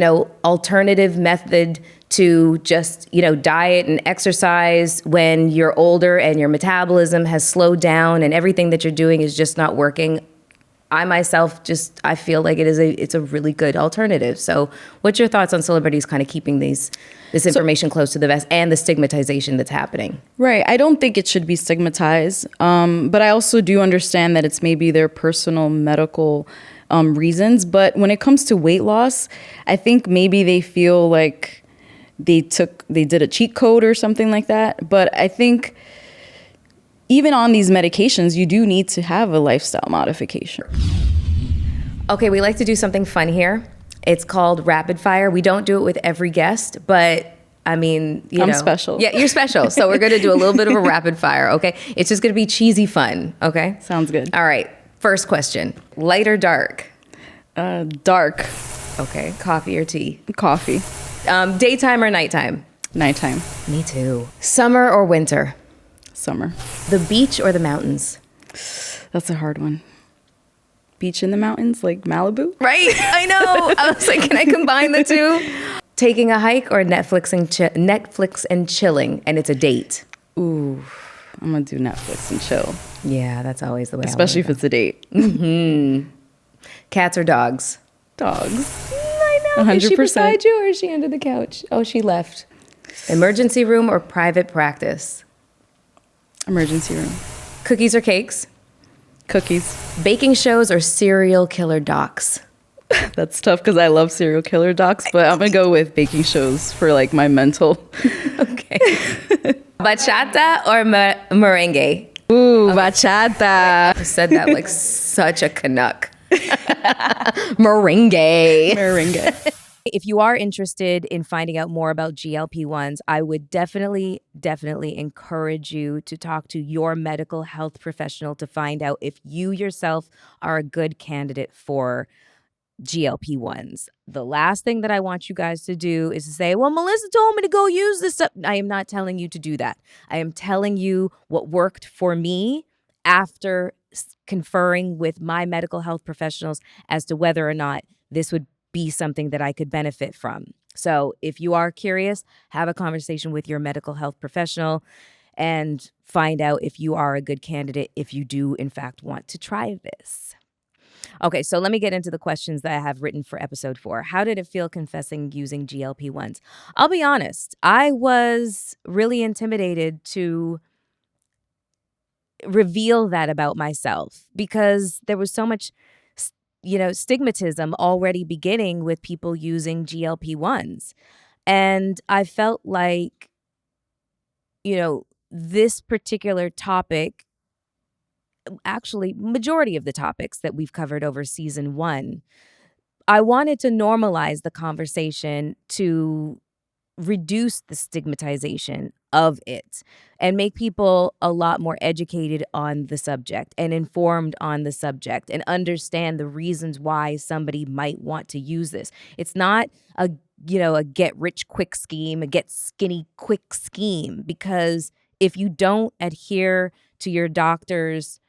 A: alternative method to just, diet and exercise when you're older and your metabolism has slowed down and everything that you're doing is just not working. I myself I feel like it's a really good alternative. So what's your thoughts on celebrities kind of keeping this information close to the vest and the stigmatization that's happening?
D: Right. I don't think it should be stigmatized. But I also do understand that it's maybe their personal medical reasons. But when it comes to weight loss, I think maybe they feel like they did a cheat code or something like that. But I think even on these medications, you do need to have a lifestyle modification.
A: Okay, we like to do something fun here. It's called rapid fire. We don't do it with every guest, but I mean,
D: I'm special.
A: Yeah, you're special. So we're going to do a little bit of a rapid fire, okay? It's just going to be cheesy fun, okay?
D: Sounds good.
A: All right, first question. Light or dark?
D: Dark.
A: Okay, coffee or tea?
D: Coffee.
A: Daytime or nighttime?
D: Nighttime.
A: Me too. Summer or winter?
D: Summer.
A: The beach or the mountains?
D: That's a hard one. Beach in the mountains, like Malibu?
A: Right? I know. I was like, can I combine the two? Taking a hike or Netflix and chilling, and it's a date?
D: Ooh, I'm going to do Netflix and chill.
A: Yeah, that's always the way.
D: Especially if it's a date.
A: Mm-hmm. Cats or dogs?
D: Dogs.
A: I know.
D: 100%.
A: Is she beside you or is she under the couch? Oh, she left. Emergency room or private practice?
D: Emergency room.
A: Cookies or cakes?
D: Cookies.
A: Baking shows or serial killer docs?
D: That's tough because I love serial killer docs, but I'm going to go with baking shows for like my mental.
A: Okay. Bachata or merengue?
D: Ooh, bachata.
A: I said that like such a Canuck. Merengue.
D: Merengue.
A: If you are interested in finding out more about GLP-1s, I would definitely encourage you to talk to your medical health professional to find out if you yourself are a good candidate for GLP-1s. The last thing that I want you guys to do is to say, well, Melyssa told me to go use this stuff. I am not telling you to do that. I am telling you what worked for me after conferring with my medical health professionals as to whether or not this would be something that I could benefit from. So if you are curious, have a conversation with your medical health professional and find out if you are a good candidate, if you do, in fact, want to try this. Okay, so let me get into the questions that I have written for episode 4. How did it feel confessing using GLP-1s? I'll be honest, I was really intimidated to reveal that about myself because there was so much stigmatism already beginning with people using GLP-1s. And I felt like, this particular topic, actually, majority of the topics that we've covered over season 1, I wanted to normalize the conversation to reduce the stigmatization of it and make people a lot more educated on the subject and informed on the subject and understand the reasons why somebody might want to use this. It's not a get rich quick scheme, a get skinny quick scheme, because if you don't adhere to your doctor's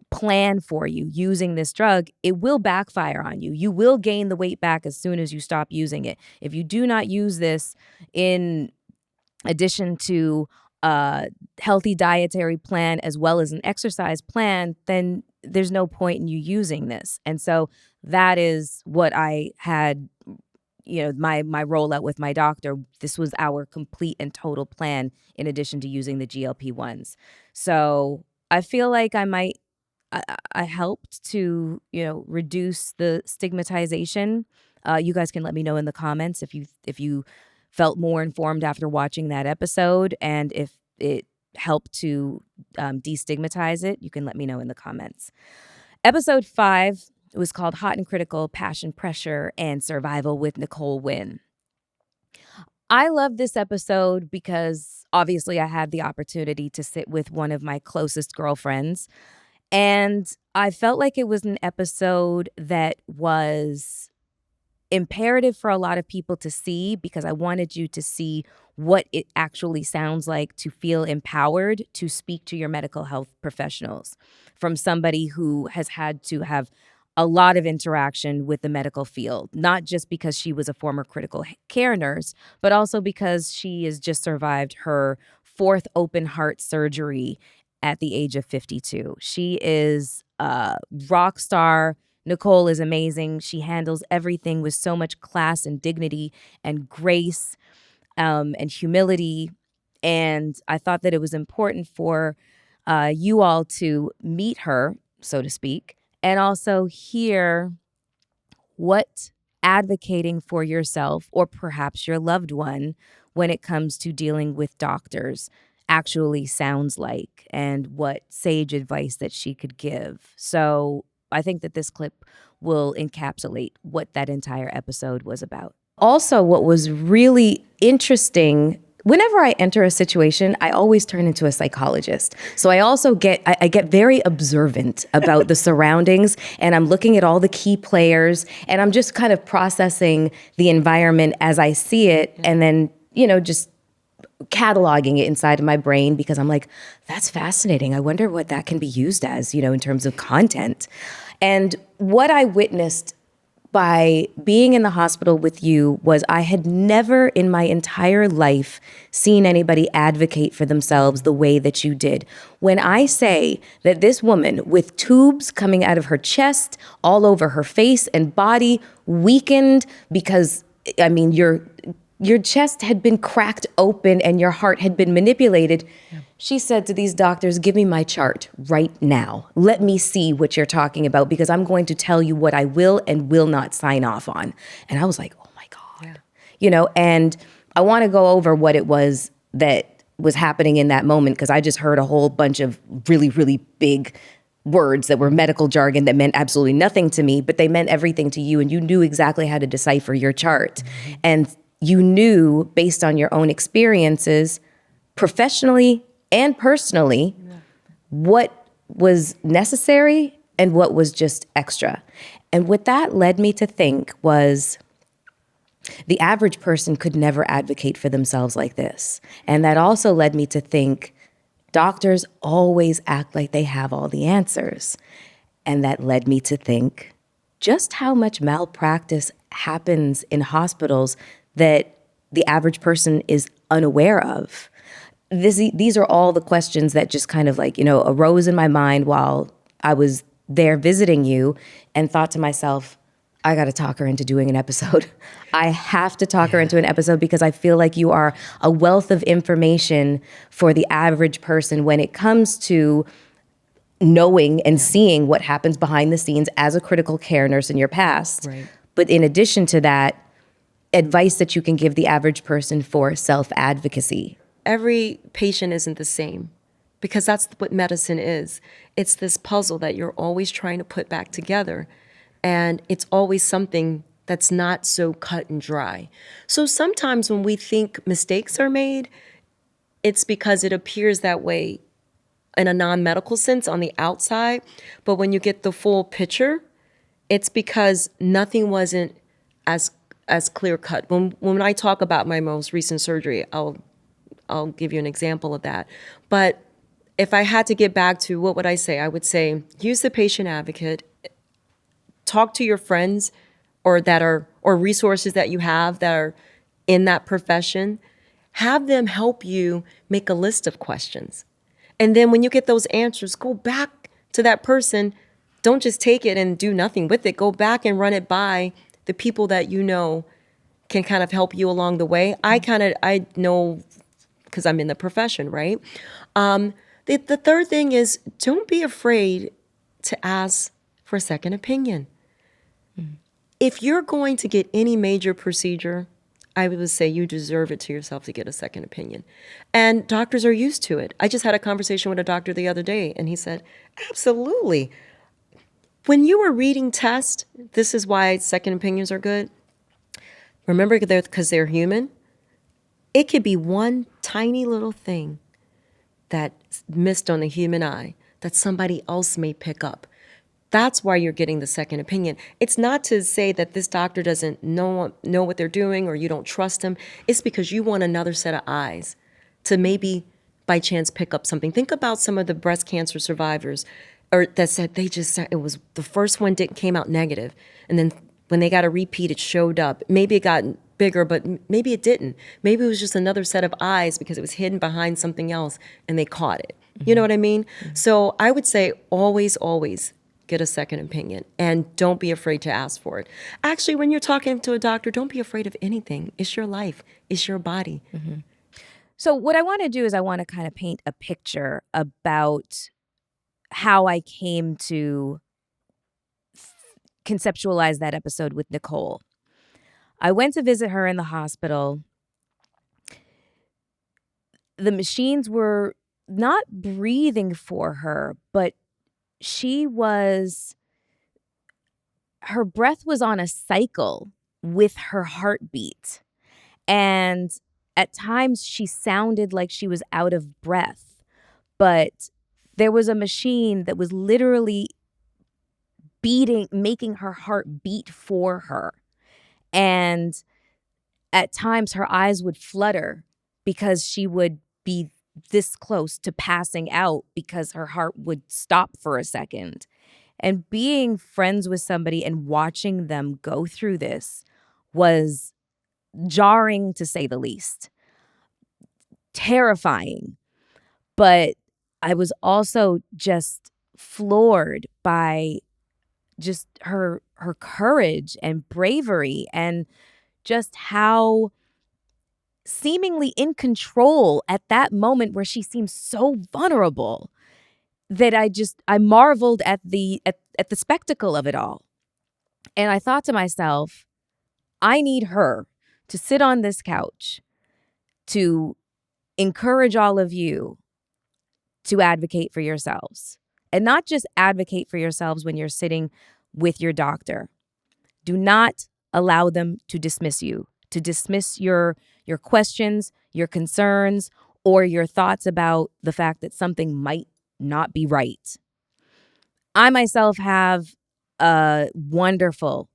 A: plan for you using this drug, it will backfire on you. You will gain the weight back as soon as you stop using it. If you do not use this in addition to a healthy dietary plan as well as an exercise plan, then there's no point in you using this. And so that is what I had, my rollout with my doctor. This was our complete and total plan in addition to using the GLP-1s. So I feel like I helped to, reduce the stigmatization. You guys can let me know in the comments if you felt more informed after watching that episode, and if it helped to destigmatize it. You can let me know in the comments. Episode 5 was called Hot and Critical: Passion, Pressure, and Survival with Nicole Winn. I love this episode because obviously I had the opportunity to sit with one of my closest girlfriends. And I felt like it was an episode that was imperative for a lot of people to see because I wanted you to see what it actually sounds like to feel empowered to speak to your medical health professionals from somebody who has had to have a lot of interaction with the medical field, not just because she was a former critical care nurse, but also because she has just survived her fourth open heart surgery at the age of 52. She is a rock star. Nicole is amazing. She handles everything with so much class and dignity and grace, and humility. And I thought that it was important for you all to meet her, so to speak, and also hear what advocating for yourself or perhaps your loved one when it comes to dealing with doctors actually sounds like, and what sage advice that she could give. So I think that this clip will encapsulate what that entire episode was about. Also, what was really interesting, whenever I enter a situation, I always turn into a psychologist. So I also get very observant about the surroundings, and I'm looking at all the key players, and I'm just kind of processing the environment as I see it, and then, just cataloging it inside of my brain, because I'm like, that's fascinating. I wonder what that can be used as, in terms of content. And what I witnessed by being in the hospital with you was I had never in my entire life seen anybody advocate for themselves the way that you did. When I say that this woman with tubes coming out of her chest, all over her face and body, weakened because, your chest had been cracked open and your heart had been manipulated. Yeah. She said to these doctors, give me my chart right now. Let me see what you're talking about, because I'm going to tell you what I will and will not sign off on. And I was like, oh my God. Yeah. And I want to go over what it was that was happening in that moment, because I just heard a whole bunch of really, really big words that were medical jargon that meant absolutely nothing to me, but they meant everything to you. And you knew exactly how to decipher your chart. Mm-hmm. And you knew, based on your own experiences, professionally and personally, what was necessary and what was just extra. And what that led me to think was the average person could never advocate for themselves like this. And that also led me to think doctors always act like they have all the answers. And that led me to think just how much malpractice happens in hospitals that the average person is unaware of. These are all the questions that just kind of arose in my mind while I was there visiting you, and thought to myself, I got to talk her into doing an episode. I have to talk her into an episode, because I feel like you are a wealth of information for the average person when it comes to knowing and seeing what happens behind the scenes as a critical care nurse in your past. Right. But in addition to that, advice that you can give the average person for self-advocacy.
E: Every patient isn't the same, because that's what medicine is. It's this puzzle that you're always trying to put back together. And it's always something that's not so cut and dry. So sometimes when we think mistakes are made, it's because it appears that way in a non-medical sense on the outside. But when you get the full picture, it's because nothing wasn't as clear cut. When I talk about my most recent surgery, I'll give you an example of that. But if I had to get back to what would I say? I would say use the patient advocate, talk to your friends or resources that you have that are in that profession. Have them help you make a list of questions. And then when you get those answers, go back to that person. Don't just take it and do nothing with it. Go back and run it by the people that you know can kind of help you along the way. I know because I'm in the profession, right? The third thing is, don't be afraid to ask for a second opinion. Mm-hmm. If you're going to get any major procedure, I would say you deserve it to yourself to get a second opinion. And doctors are used to it. I just had a conversation with a doctor the other day, and he said, absolutely. When you are reading tests, this is why second opinions are good. Remember, because they're human. It could be one tiny little thing that's missed on the human eye that somebody else may pick up. That's why you're getting the second opinion. It's not to say that this doctor doesn't know what they're doing or you don't trust them. It's because you want another set of eyes to maybe by chance pick up something. Think about some of the breast cancer survivors. or that said they just said it was the first one didn't came out negative, and then when they got a repeat, it showed up. Maybe it got bigger, but maybe it didn't. Maybe it was just another set of eyes because it was hidden behind something else, and they caught it. You know what I mean? So I would say always get a second opinion, and don't be afraid to ask for it. Actually, when you're talking to a doctor, don't be afraid of anything. It's your life. It's your body.
A: So what I want to do is I want to kind of paint a picture about how I came to conceptualize that episode with Nicole. I went to visit her in the hospital. The machines were not breathing for her, but her breath was on a cycle with her heartbeat. And at times she sounded like she was out of breath, but there was a machine that was literally making her heart beat for her. And at times her eyes would flutter because she would be this close to passing out because her heart would stop for a second. And being friends with somebody and watching them go through this was jarring, to say the least. Terrifying. But I was also just floored by just her courage and bravery, and just how seemingly in control at that moment where she seems so vulnerable, that I marveled at the spectacle of it all. And I thought to myself, I need her to sit on this couch to encourage all of you to advocate for yourselves, and not just advocate for yourselves when you're sitting with your doctor. Do not allow them to dismiss you, to dismiss your questions, your concerns, or your thoughts about the fact that something might not be right. I myself have a wonderful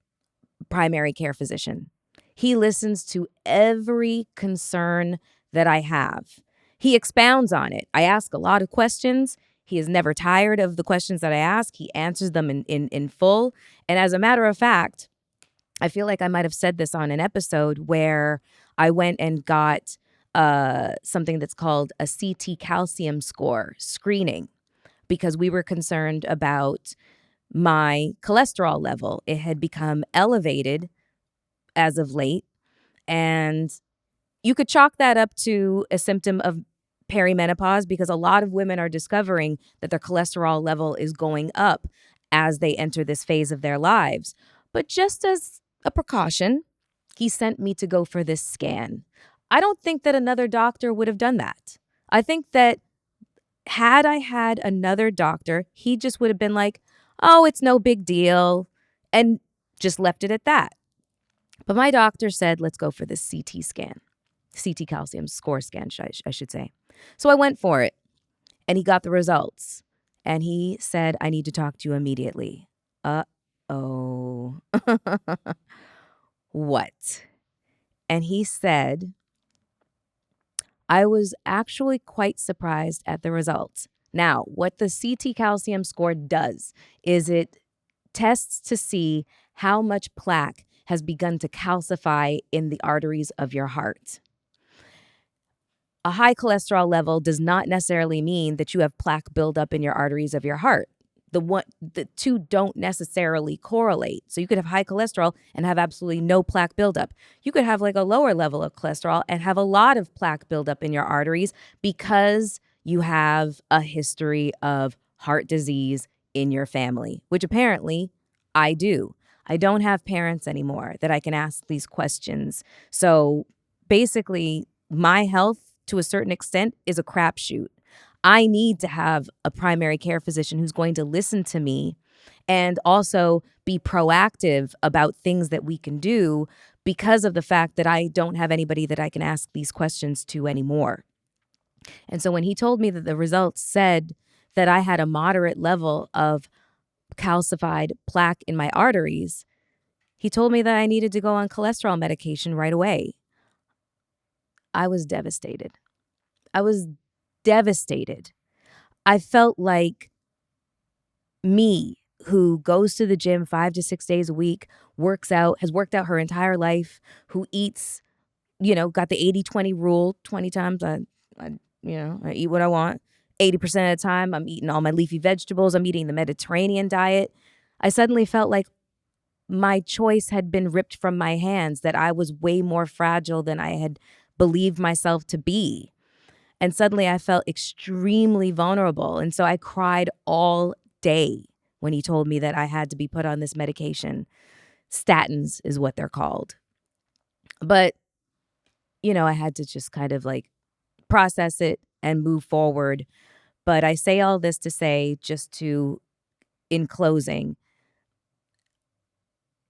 A: primary care physician. He listens to every concern that I have. He expounds on it. I ask a lot of questions. He is never tired of the questions that I ask. He answers them in full. And as a matter of fact, I feel like I might have said this on an episode where I went and got something that's called a CT calcium score screening, because we were concerned about my cholesterol level. It had become elevated as of late, and you could chalk that up to a symptom of perimenopause, because a lot of women are discovering that their cholesterol level is going up as they enter this phase of their lives. But just as a precaution, he sent me to go for this scan. I don't think that another doctor would have done that. I think that had I had another doctor, he just would have been like, oh, it's no big deal, and just left it at that. But my doctor said, let's go for this CT scan, CT calcium score scan, I should say. So I went for it, and he got the results, and he said, I need to talk to you immediately. Uh-oh. What? And he said, I was actually quite surprised at the results. Now, what the CT calcium score does is it tests to see how much plaque has begun to calcify in the arteries of your heart. A high cholesterol level does not necessarily mean that you have plaque buildup in your arteries of your heart. The two don't necessarily correlate. So you could have high cholesterol and have absolutely no plaque buildup. You could have like a lower level of cholesterol and have a lot of plaque buildup in your arteries because you have a history of heart disease in your family, which apparently I do. I don't have parents anymore that I can ask these questions. So basically, my health to a certain extent is a crapshoot. I need to have a primary care physician who's going to listen to me and also be proactive about things that we can do, because of the fact that I don't have anybody that I can ask these questions to anymore. And so when he told me that the results said that I had a moderate level of calcified plaque in my arteries, he told me that I needed to go on cholesterol medication right away. I was devastated. I was devastated. I felt like me, who goes to the gym 5 to 6 days a week, has worked out her entire life, who eats, got the 80-20 rule. 20 times I eat what I want. 80% of the time I'm eating all my leafy vegetables. I'm eating the Mediterranean diet. I suddenly felt like my choice had been ripped from my hands, that I was way more fragile than I had believed myself to be. And suddenly I felt extremely vulnerable. And so I cried all day when he told me that I had to be put on this medication. Statins is what they're called. But, I had to just kind of like process it and move forward. But I say all this to say, in closing,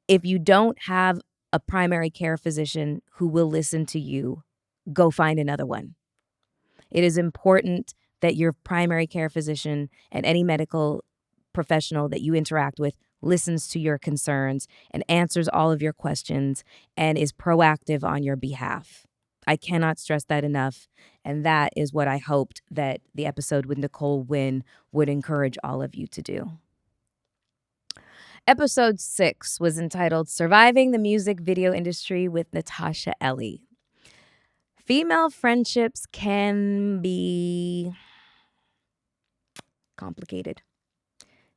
A: if you don't have a primary care physician who will listen to you, go find another one. It is important that your primary care physician and any medical professional that you interact with listens to your concerns and answers all of your questions and is proactive on your behalf. I cannot stress that enough. And that is what I hoped that the episode with Nicole Winn would encourage all of you to do. Episode 6 was entitled Surviving the Music Video Industry with Natacha Ellie. Female friendships can be complicated.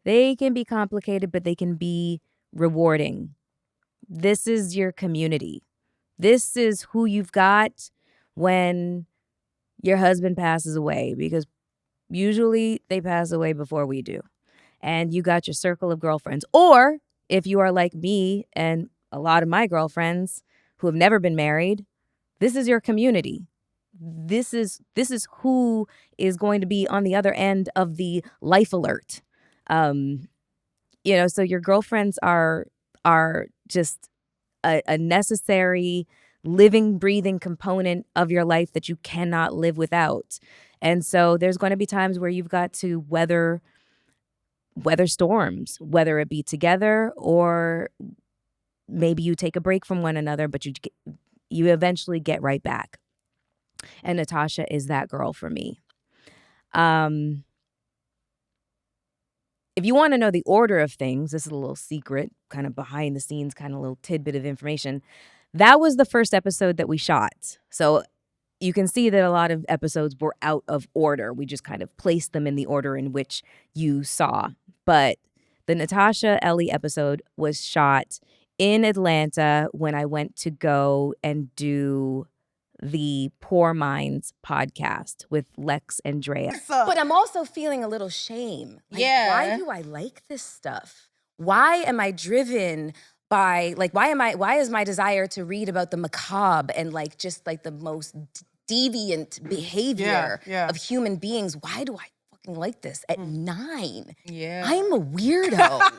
A: They can be complicated, but they can be rewarding. This is your community. This is who you've got when your husband passes away, because usually they pass away before we do. And you got your circle of girlfriends. Or if you are like me and a lot of my girlfriends who have never been married, this is your community. This is who is going to be on the other end of the life alert. So your girlfriends are just a necessary living, breathing component of your life that you cannot live without. And so there's going to be times where you've got to weather storms, whether it be together or maybe you take a break from one another, but you eventually get right back. And Natacha is that girl for me. If you want to know the order of things, this is a little secret, kind of behind the scenes, kind of little tidbit of information. That was the first episode that we shot. So you can see that a lot of episodes were out of order. We just kind of placed them in the order in which you saw. But the Natacha Ellie episode was shot in Atlanta when I went to go and do the Poor Minds podcast with Lex and Drea. But I'm also feeling a little shame. Why do I like this stuff? Why am I driven by, why is my desire to read about the macabre and just the most deviant behavior of human beings? Why do I fucking like this at 9? Yeah. I'm a weirdo.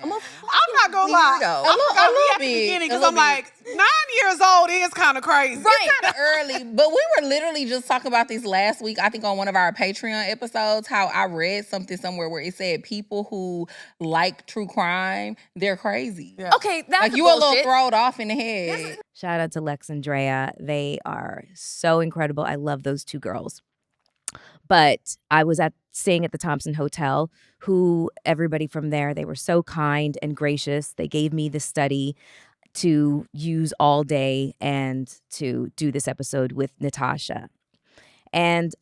A: I'm not gonna lie.
F: I'm at the beginning because I'm like, 9 years old is kind of crazy.
G: Right. It's kind of early. But we were literally just talking about this last week, I think on one of our Patreon episodes, how I read something somewhere where it said people who like true crime, they're crazy. Yeah.
A: Okay, that's
G: you a little thrown off in the head.
A: Shout out to Lex and Drea. They are so incredible. I love those two girls. But I was staying at the Thompson Hotel, who everybody from there, they were so kind and gracious. They gave me the study to use all day and to do this episode with Natacha. And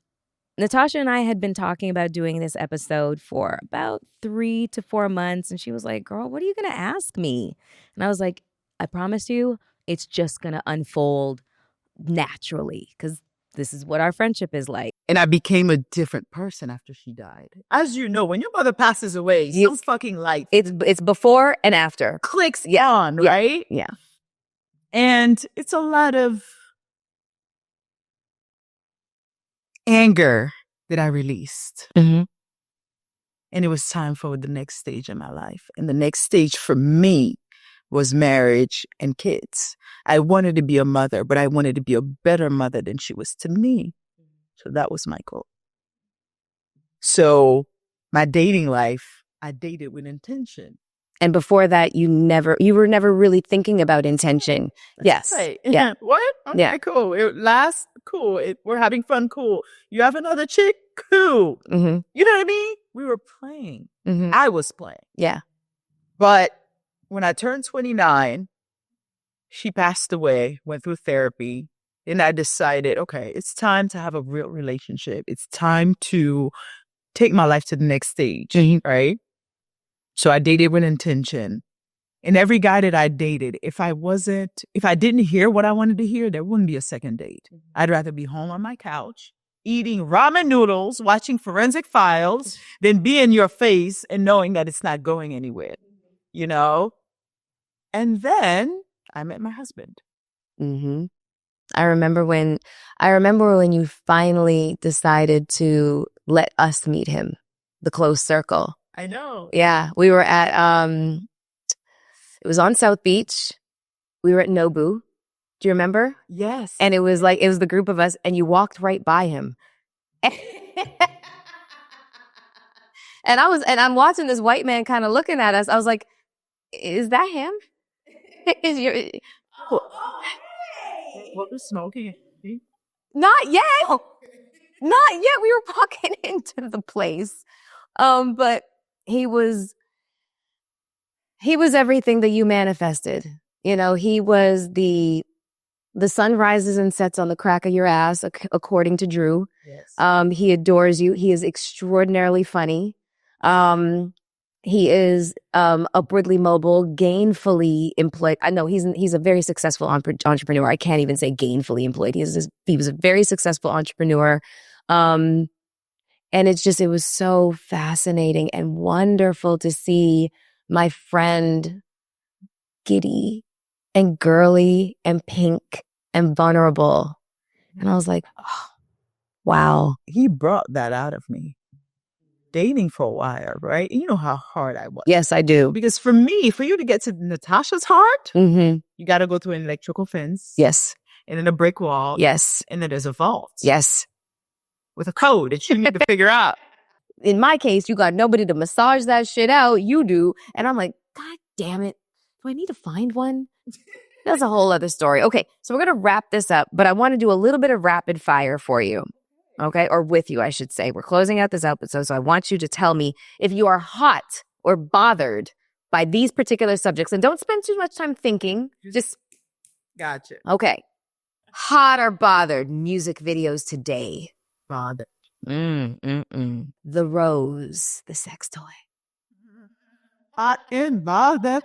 A: Natacha and I had been talking about doing this episode for about 3 to 4 months. And she was like, girl, what are you going to ask me? And I was like, I promise you, it's just going to unfold naturally, because this is what our friendship is like.
H: And I became a different person after she died. As you know, when your mother passes away, some fucking light.
A: It's before and after.
H: Clicks on, right?
A: Yeah.
H: And it's a lot of anger that I released.
A: Mm-hmm.
H: And it was time for the next stage in my life. And the next stage for me was marriage and kids. I wanted to be a mother, but I wanted to be a better mother than she was to me. So that was my goal. So my dating life, I dated with intention.
A: And before that, you were never really thinking about intention. Yes.
H: Right.
A: Yeah.
H: What? Okay,
A: yeah.
H: Cool. It lasts. Cool. We're having fun. Cool. You have another chick? Cool.
A: Mm-hmm.
H: You know what I mean? We were playing. I was playing.
A: Yeah.
H: But when I turned 29, she passed away, went through therapy, and I decided, okay, it's time to have a real relationship. It's time to take my life to the next stage, right? So I dated with intention. And every guy that I dated, if I didn't hear what I wanted to hear, there wouldn't be a second date. I'd rather be home on my couch, eating ramen noodles, watching Forensic Files, than be in your face and knowing that it's not going anywhere, you know? And then I met my husband.
A: Mm-hmm. I remember when you finally decided to let us meet him, the close circle.
H: I know.
A: Yeah, we were at it was on South Beach. We were at Nobu. Do you remember?
H: Yes.
A: And it was the group of us, and you walked right by him. And I'm watching this white man kind of looking at us. I was like, "Is that him? Is your
H: What was smoking?
A: Not yet. Not yet. We were walking into the place. But he was everything that you manifested. You know, he was the sun rises and sets on the crack of your ass, according to Drew.
H: Yes.
A: He adores you. He is extraordinarily funny. He is upwardly mobile, gainfully employed. I know he's a very successful entrepreneur. I can't even say gainfully employed. He was a very successful entrepreneur. And it was so fascinating and wonderful to see my friend giddy and girly and pink and vulnerable. And I was like, oh, wow.
H: He brought that out of me. Dating for a while, right? You know how hard I was.
A: Yes, I do.
H: Because for you to get to Natasha's heart, you got to go through an electrical fence.
A: Yes.
H: And then a brick wall.
A: Yes.
H: And then there's a vault.
A: Yes.
H: With a code that you need to figure out.
A: In my case, you got nobody to massage that shit out. You do. And I'm like, God damn it. Do I need to find one? That's a whole other story. Okay, so we're going to wrap this up, but I want to do a little bit of rapid fire for you. Okay, or with you, I should say. We're closing out this episode, so I want you to tell me if you are hot or bothered by these particular subjects. And don't spend too much time thinking. Just
H: Gotcha.
A: Okay. Hot or bothered music videos today?
H: Bothered.
A: The rose, the sex toy.
H: Hot and bothered.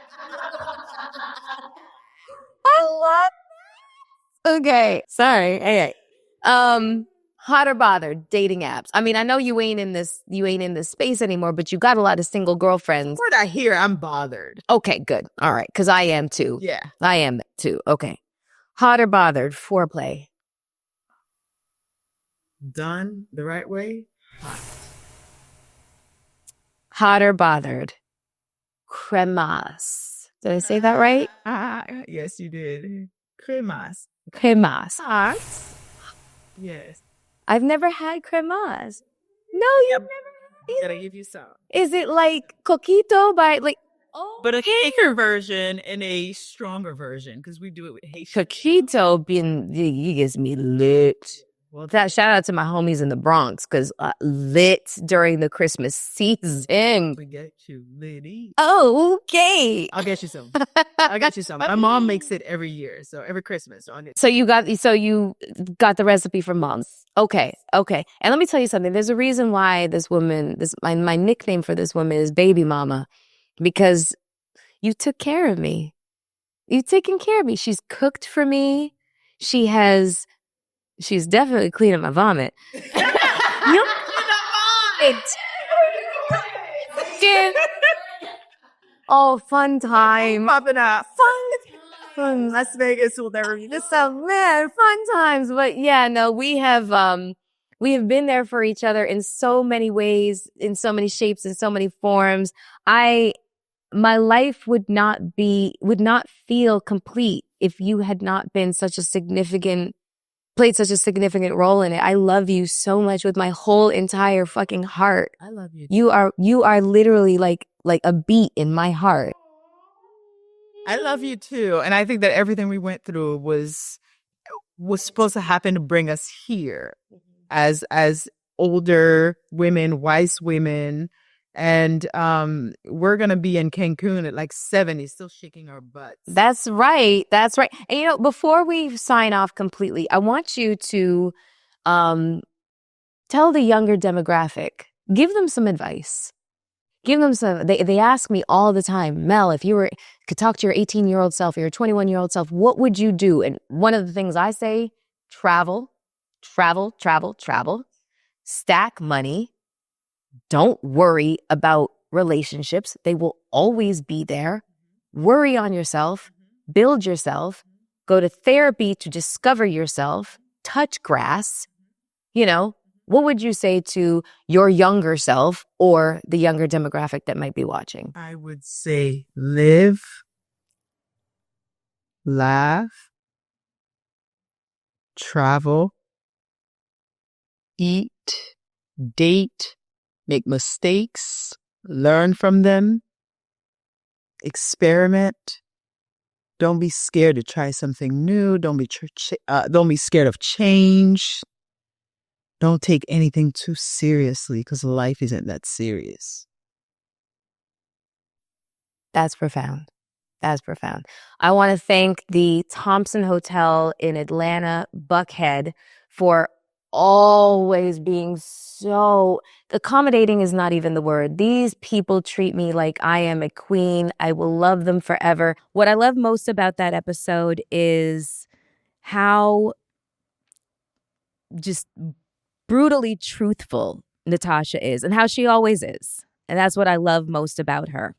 A: I love it. Okay. Sorry. Hey. Hot or bothered dating apps. I mean, I know you ain't in this space anymore, but you got a lot of single girlfriends.
H: What I hear, I'm bothered.
A: Okay, good. All right, because I am too.
H: Yeah.
A: I am too. Okay. Hot or bothered foreplay?
H: Done the right way. Hot.
A: Hot or bothered cremas? Did I say that right?
H: Yes, you did. Cremas.
A: Cremas.
H: Hot. Yes.
A: I've never had cremas. No, you've never.
H: Gotta give you some.
A: Is it like coquito by like? Oh,
H: but a thicker version and a stronger version because we do it with Haitian.
A: Coquito he gets me lit. Well, that shout out to my homies in the Bronx because lit during the Christmas season.
H: We get you litty.
A: Oh, okay.
H: I'll get you some. My mom makes it every year, so every Christmas on it.
A: So you got the recipe from Mom's. Okay. And let me tell you something. There's a reason why this woman, my nickname for this woman is Baby Mama, because you took care of me. You've taken care of me. She's cooked for me. She's definitely cleaning my vomit. Oh, fun time.
H: Popping up.
A: Fun. Las Vegas will never be this man. Fun times. But yeah, no, we have been there for each other in so many ways, in so many shapes, in so many forms. My life would not feel complete if you had not been played such a significant role in it. I love you so much with my whole entire fucking heart.
H: I love you.
A: You are literally like a beat in my heart.
H: I love you too. And I think that everything we went through was supposed to happen to bring us here as older women, wise women, And we're going to be in Cancun at like 70, still shaking our butts.
A: That's right. That's right. And, you know, before we sign off completely, I want you to tell the younger demographic, give them some advice. Give them some, they ask me all the time, Mel, if you could talk to your 18-year-old self or your 21-year-old self, what would you do? And one of the things I say, travel, travel, travel, travel, stack money. Don't worry about relationships. They will always be there. Worry on yourself, build yourself, go to therapy to discover yourself, touch grass. You know, what would you say to your younger self or the younger demographic that might be watching?
H: I would say live, laugh, travel, eat, date, make mistakes, learn from them, experiment. Don't be scared to try something new. Don't be scared of change. Don't take anything too seriously because life isn't that serious.
A: That's profound. That's profound. I want to thank the Thompson Hotel in Atlanta, Buckhead, for always being so accommodating is not even the word. These people treat me like I am a queen. I will love them forever. What I love most about that episode is how just brutally truthful Natacha is and how she always is. And that's what I love most about her.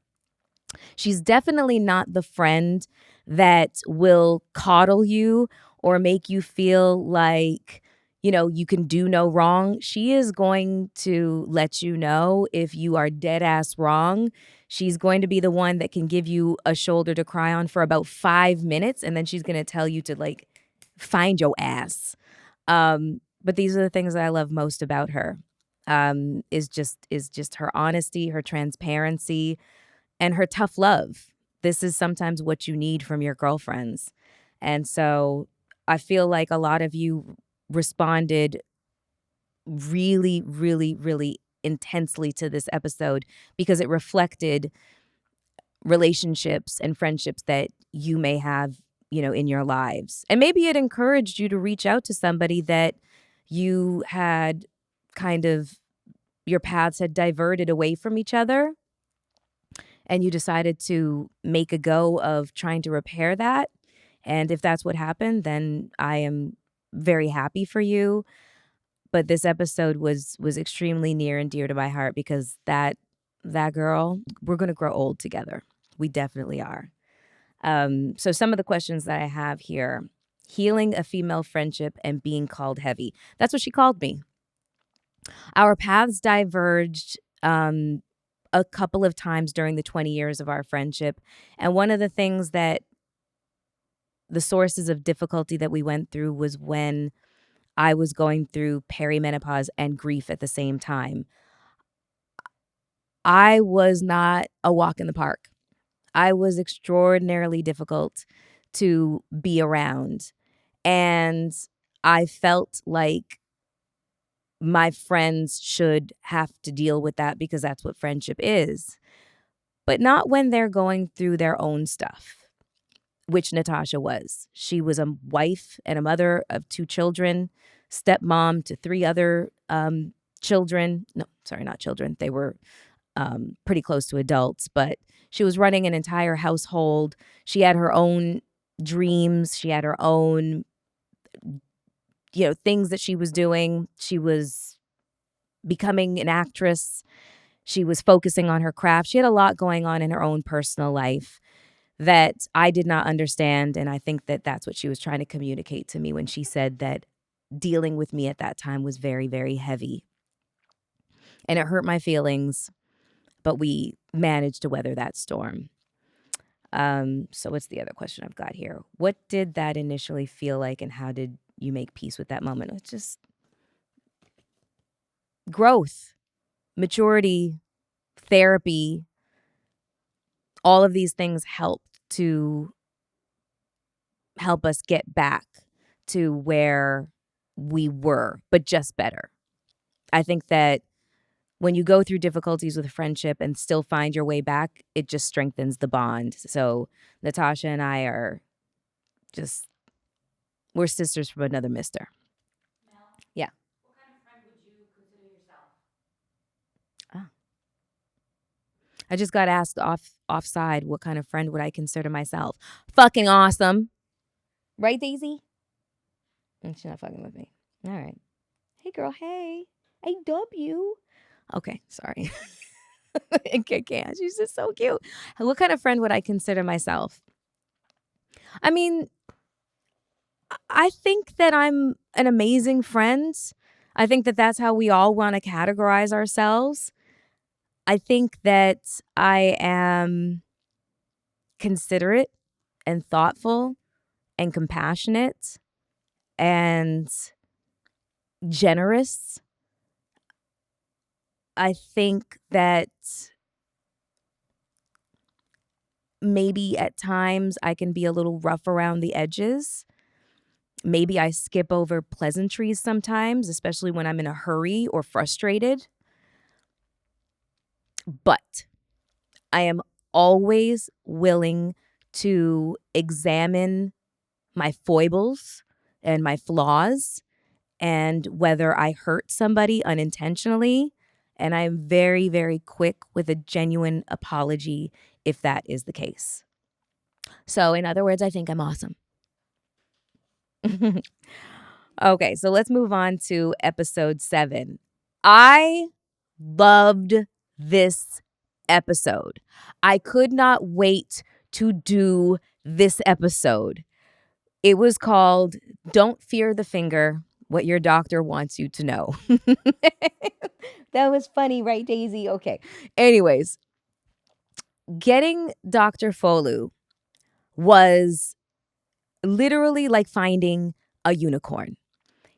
A: She's definitely not the friend that will coddle you or make you feel like, you know, you can do no wrong. She is going to let you know if you are dead ass wrong. She's going to be the one that can give you a shoulder to cry on for about 5 minutes. And then she's going to tell you to like find your ass. But these are the things that I love most about her, is just her honesty, her transparency, and her tough love. This is sometimes what you need from your girlfriends. And so I feel like a lot of you responded really, really, really intensely to this episode because it reflected relationships and friendships that you may have, you know, in your lives. And maybe it encouraged you to reach out to somebody that you had kind of, your paths had diverted away from each other. And you decided to make a go of trying to repair that. And if that's what happened, then I am very happy for you. But this episode was extremely near and dear to my heart because that girl, we're going to grow old together. We definitely are. So some of the questions that I have here: healing a female friendship and being called heavy. That's what she called me. Our paths diverged a couple of times during the 20 years of our friendship. And one of the things that the sources of difficulty that we went through was when I was going through perimenopause and grief at the same time. I was not a walk in the park. I was extraordinarily difficult to be around. And I felt like my friends should have to deal with that because that's what friendship is. But not when they're going through their own stuff, which Natacha was. She was a wife and a mother of 2 children, stepmom to 3 other children. No, sorry, not children. They were pretty close to adults, but she was running an entire household. She had her own dreams. She had her own, you know, things that she was doing. She was becoming an actress. She was focusing on her craft. She had a lot going on in her own personal life that I did not understand. And I think that that's what she was trying to communicate to me when she said that dealing with me at that time was very, very heavy. And it hurt my feelings, but we managed to weather that storm. So what's the other question I've got here? What did that initially feel like and how did you make peace with that moment? It's just growth, maturity, therapy. All of these things help us get back to where we were, but just better. I think that when you go through difficulties with a friendship and still find your way back, it just strengthens the bond. So Natacha and I are just, we're sisters from another mister. Yeah. What kind of friend would you consider yourself? I just got asked offside, what kind of friend would I consider myself? Fucking awesome. Right, Daisy? She's not fucking with me. All right. Hey, girl. Hey. AW. Okay, sorry. I can't. She's just so cute. What kind of friend would I consider myself? I mean, I think that I'm an amazing friend. I think that that's how we all want to categorize ourselves. I think that I am considerate and thoughtful and compassionate and generous. I think that maybe at times I can be a little rough around the edges. Maybe I skip over pleasantries sometimes, especially when I'm in a hurry or frustrated. But I am always willing to examine my foibles and my flaws and whether I hurt somebody unintentionally. And I'm very, very quick with a genuine apology if that is the case. So in other words, I think I'm awesome. Okay, so let's move on to episode 7. I loved this episode. I could not wait to do this episode. It was called Don't Fear the Finger, What Your Doctor Wants You to Know. That was funny, right, Daisy? Okay. Anyways, getting Dr. Folu was literally like finding a unicorn.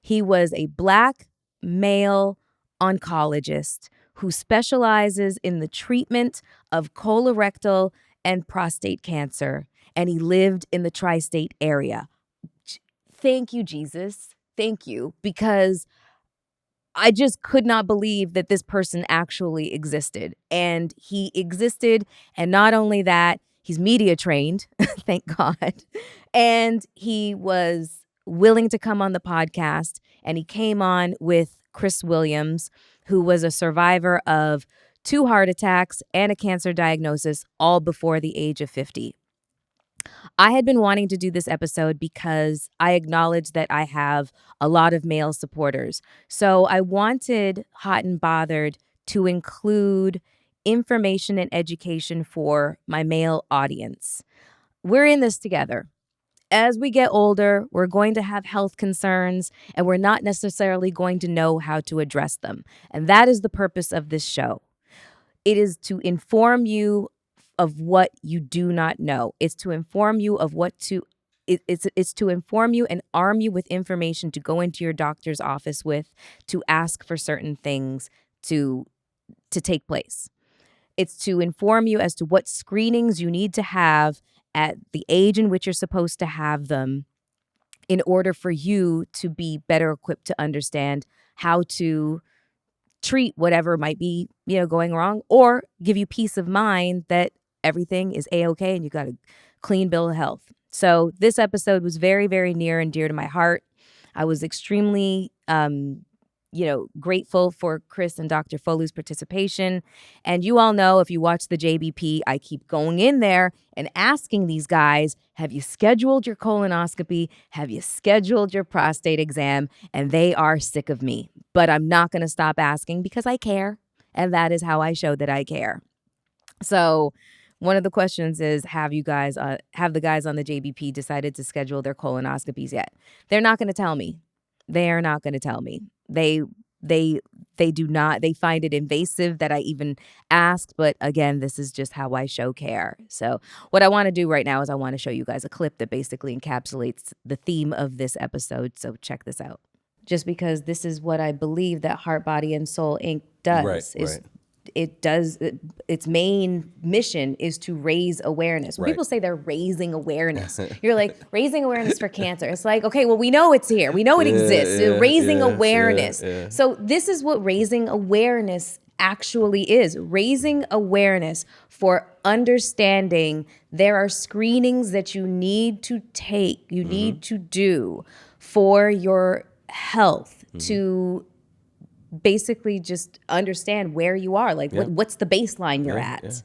A: He was a Black male oncologist who specializes in the treatment of colorectal and prostate cancer, and he lived in the tri-state area. Thank you, Jesus. Thank you, because I just could not believe that this person actually existed. And he existed, and not only that, he's media trained, thank God. And he was willing to come on the podcast, and he came on with Chris Williams, who was a survivor of 2 heart attacks and a cancer diagnosis, all before the age of 50. I had been wanting to do this episode because I acknowledge that I have a lot of male supporters. So I wanted Hot and Bothered to include information and education for my male audience. We're in this together. As we get older, we're going to have health concerns, and we're not necessarily going to know how to address them. And that is the purpose of this show. It is to inform you of what you do not know. It's to inform you of it's to inform you and arm you with information to go into your doctor's office with, to ask for certain things to take place. It's to inform you as to what screenings you need to have at the age in which you're supposed to have them in order for you to be better equipped to understand how to treat whatever might be, going wrong, or give you peace of mind that everything is A-okay and you got a clean bill of health. So this episode was very, very near and dear to my heart. I was extremely, grateful for Chris and Dr. Folu's participation. And you all know, if you watch the JBP, I keep going in there and asking these guys, have you scheduled your colonoscopy? Have you scheduled your prostate exam? And they are sick of me. But I'm not going to stop asking because I care. And that is how I show that I care. So one of the questions is, have the guys on the JBP decided to schedule their colonoscopies yet? They're not going to tell me. They are not going to tell me. They do not. They find it invasive that I even asked. But again, this is just how I show care. So what I want to do right now is I want to show you guys a clip that basically encapsulates the theme of this episode. So check this out. Just because this is what I believe that Heart, Body, and Soul Inc. does. Right. Its main mission is to raise awareness. When people say they're raising awareness, you're like, raising awareness for cancer. It's like, okay, well, we know it's here. We know it exists. Raising awareness. So this is what raising awareness actually is, raising awareness for understanding there are screenings that you need to take, you need to do for your health to basically just understand where you are, like what's the baseline you're at.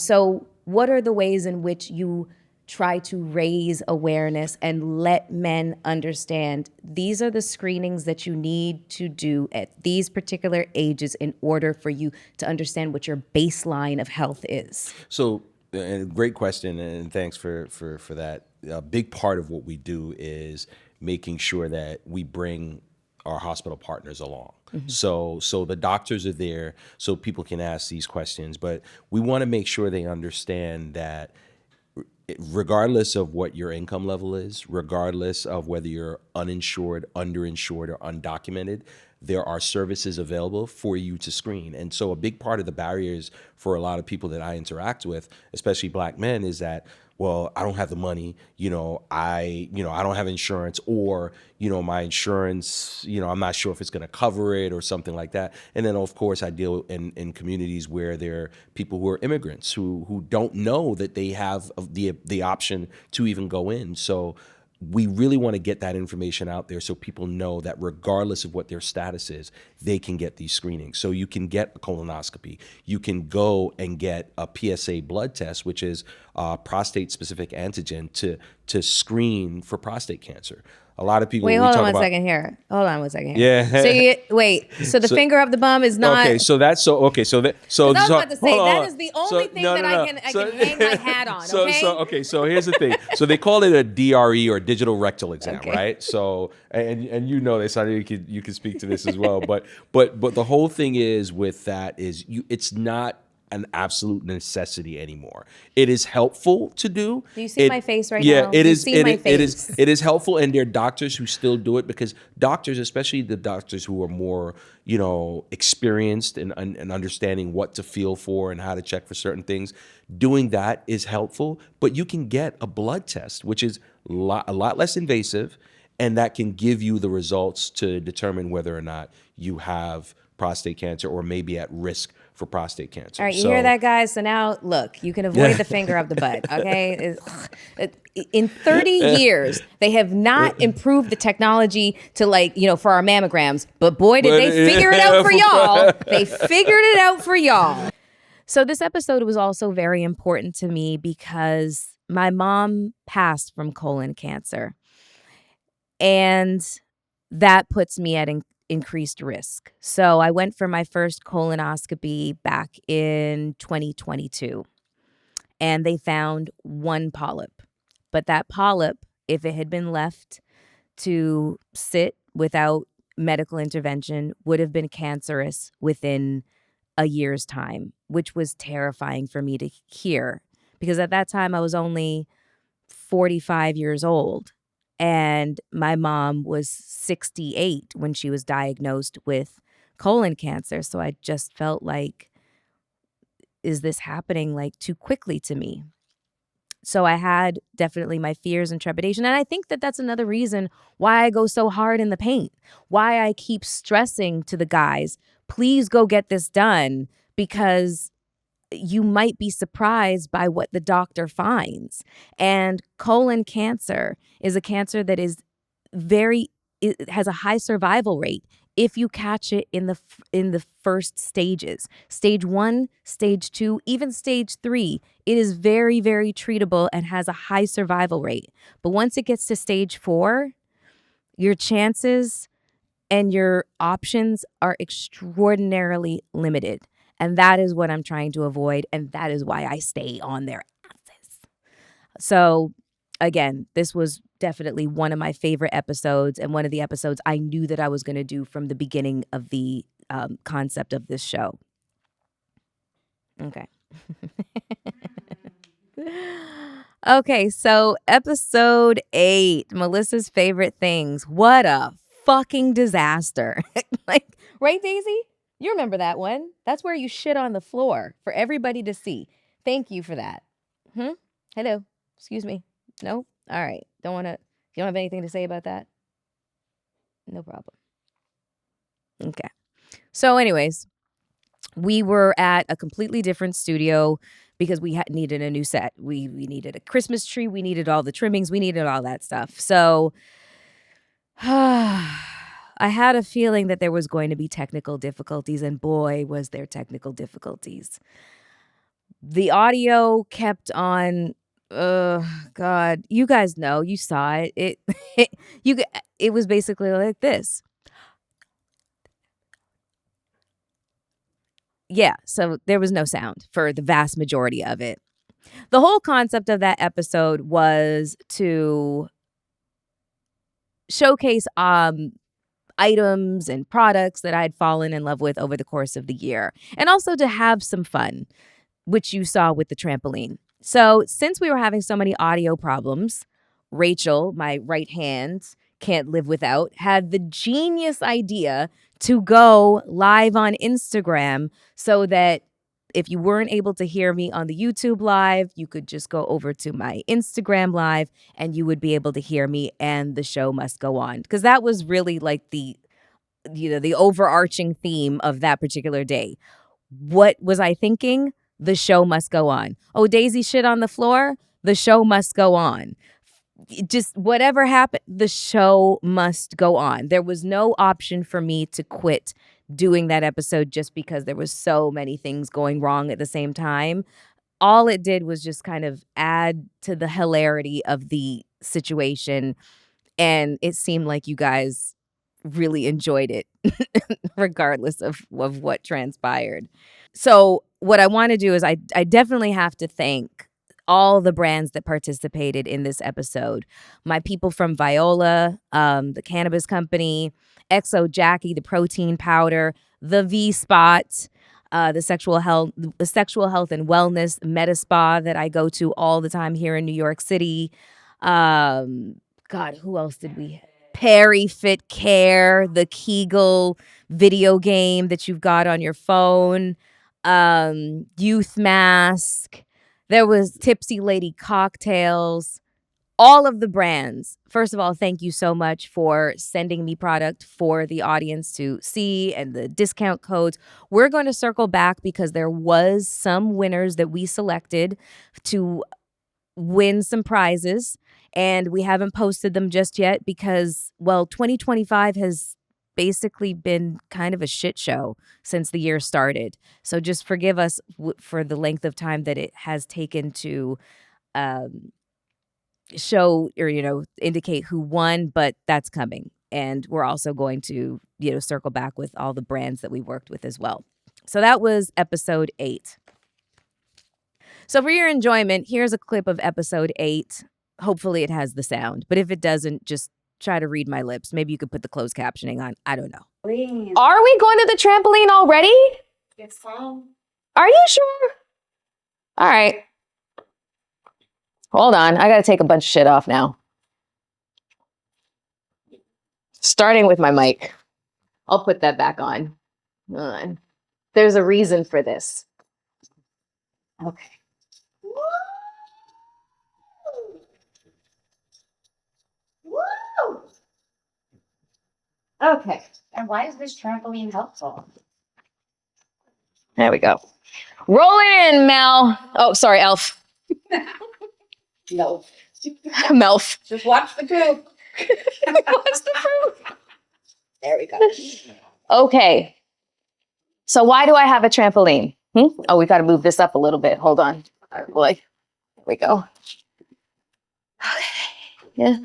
A: So what are the ways in which you try to raise awareness and let men understand these are the screenings that you need to do at these particular ages in order for you to understand what your baseline of health is?
I: So, great question, and thanks for that. A big part of what we do is making sure that we bring our hospital partners along. So the doctors are there so people can ask these questions, but we want to make sure they understand that regardless of what your income level is, regardless of whether you're uninsured, underinsured, or undocumented, there are services available for you to screen. And so a big part of the barriers for a lot of people that I interact with, especially Black men, is that, well, I don't have the money, I don't have insurance, or, my insurance, I'm not sure if it's going to cover it or something like that. And then, of course, I deal in communities where there are people who are immigrants who don't know that they have the option to even go in. So we really want to get that information out there so people know that regardless of what their status is, they can get these screenings. So you can get a colonoscopy. You can go and get a PSA blood test, which is prostate-specific antigen to screen for prostate cancer. A lot of people.
A: Wait, hold on one second here.
I: Yeah.
A: So the finger up the bum is not.
I: Okay, so that's so. Okay, so that. So
A: I was about to say that is the only thing that I can hang my hat on.
I: So here's the thing. So they call it a DRE, or digital rectal exam, right? So and this. I know you can speak to this as well. But the whole thing is with that is it's not an absolute necessity anymore. It is helpful to do.
A: Do you see my face right now?
I: Yeah, it is.
A: It
I: is helpful, and there are doctors who still do it because doctors, especially the doctors who are more, experienced in understanding what to feel for and how to check for certain things, doing that is helpful. But you can get a blood test, which is a lot less invasive, and that can give you the results to determine whether or not you have prostate cancer or maybe at risk for prostate cancer.
A: All right, you hear that, guys? So now, look, you can avoid the finger up the butt, okay? In 30 years, they have not improved the technology to, for our mammograms, but boy, did they figure it out for y'all. They figured it out for y'all. So this episode was also very important to me because my mom passed from colon cancer, and that puts me at increased risk. So I went for my first colonoscopy back in 2022, and they found one polyp. But that polyp, if it had been left to sit without medical intervention, would have been cancerous within a year's time, which was terrifying for me to hear because at that time I was only 45 years old. And my mom was 68 when she was diagnosed with colon cancer. So I just felt like, is this happening too quickly to me? So I had definitely my fears and trepidation. And I think that that's another reason why I go so hard in the paint, why I keep stressing to the guys, please go get this done, because you might be surprised by what the doctor finds. And colon cancer is a cancer that is it has a high survival rate if you catch it in the first stages. Stage 1, stage 2, even stage 3, it is very, very treatable and has a high survival rate. But once it gets to stage 4, your chances and your options are extraordinarily limited. And that is what I'm trying to avoid. And that is why I stay on their asses. So again, this was definitely one of my favorite episodes and one of the episodes I knew that I was going to do from the beginning of the concept of this show. Okay. Okay, so episode 8, Melyssa's favorite things. What a fucking disaster. Right, Daisy? You remember that one. That's where you shit on the floor for everybody to see. Thank you for that. Hello. Excuse me. No? All right. You don't have anything to say about that? No problem. Okay. So anyways, We were at a completely different studio because we needed a new set. We needed a Christmas tree. We needed all the trimmings. We needed all that stuff. So I had a feeling that there was going to be technical difficulties, and boy, was there technical difficulties. The audio kept on. God, you guys know, you saw it. It was basically like this. Yeah, so there was no sound for the vast majority of it. The whole concept of that episode was to showcase items and products that I had fallen in love with over the course of the year, and also to have some fun, which you saw with the trampoline. So since we were having so many audio problems, Rachel, my right hand, can't live without, had the genius idea to go live on Instagram so that if you weren't able to hear me on the YouTube live, you could just go over to my Instagram live and you would be able to hear me, and the show must go on. Because that was really like the overarching theme of that particular day. What was I thinking? The show must go on. Oh, Daisy shit on the floor? The show must go on. Just whatever happened, the show must go on. There was no option for me to quit doing that episode just because there was so many things going wrong at the same time. All it did was just kind of add to the hilarity of the situation, and it seemed like you guys really enjoyed it regardless of what transpired. So what I want to do is I definitely have to thank all the brands that participated in this episode. My people from Viola, the cannabis company, XO Jackie, the protein powder, the V Spot, the sexual health and wellness Meta Spa that I go to all the time here in New York City. God, who else did we have? Perry Fit Care, the Kegel video game that you've got on your phone, Youth Mask. There was Tipsy Lady Cocktails. All of the brands. First of all, thank you so much for sending me product for the audience to see, and the discount codes. We're going to circle back because there was some winners that we selected to win some prizes, and we haven't posted them just yet because, well, 2025 has basically been kind of a shit show since the year started. So just forgive us for the length of time that it has taken to show or, indicate who won, but that's coming. And we're also going to, circle back with all the brands that we worked with as well. So that was episode 8. So for your enjoyment, here's a clip of episode 8. Hopefully it has the sound, but if it doesn't, just try to read my lips. Maybe you could put the closed captioning on. I don't know.
J: Please.
A: Are we going to the trampoline already?
J: Yes, ma'am.
A: Are you sure? All right. Hold on. I got to take a bunch of shit off now. Starting with my mic. I'll put that back on. Hold on. There's a reason for this. Okay.
J: Woo!
A: Okay.
J: And why is this trampoline helpful?
A: There we go. Roll it in, Mel. Oh, sorry, Elf.
J: No.
A: Melf.
J: Just watch the poop.
A: What's the proof?
J: There we go.
A: Okay. So why do I have a trampoline? Oh, we got to move this up a little bit. Hold on. Boy. There we go. Okay. Yeah.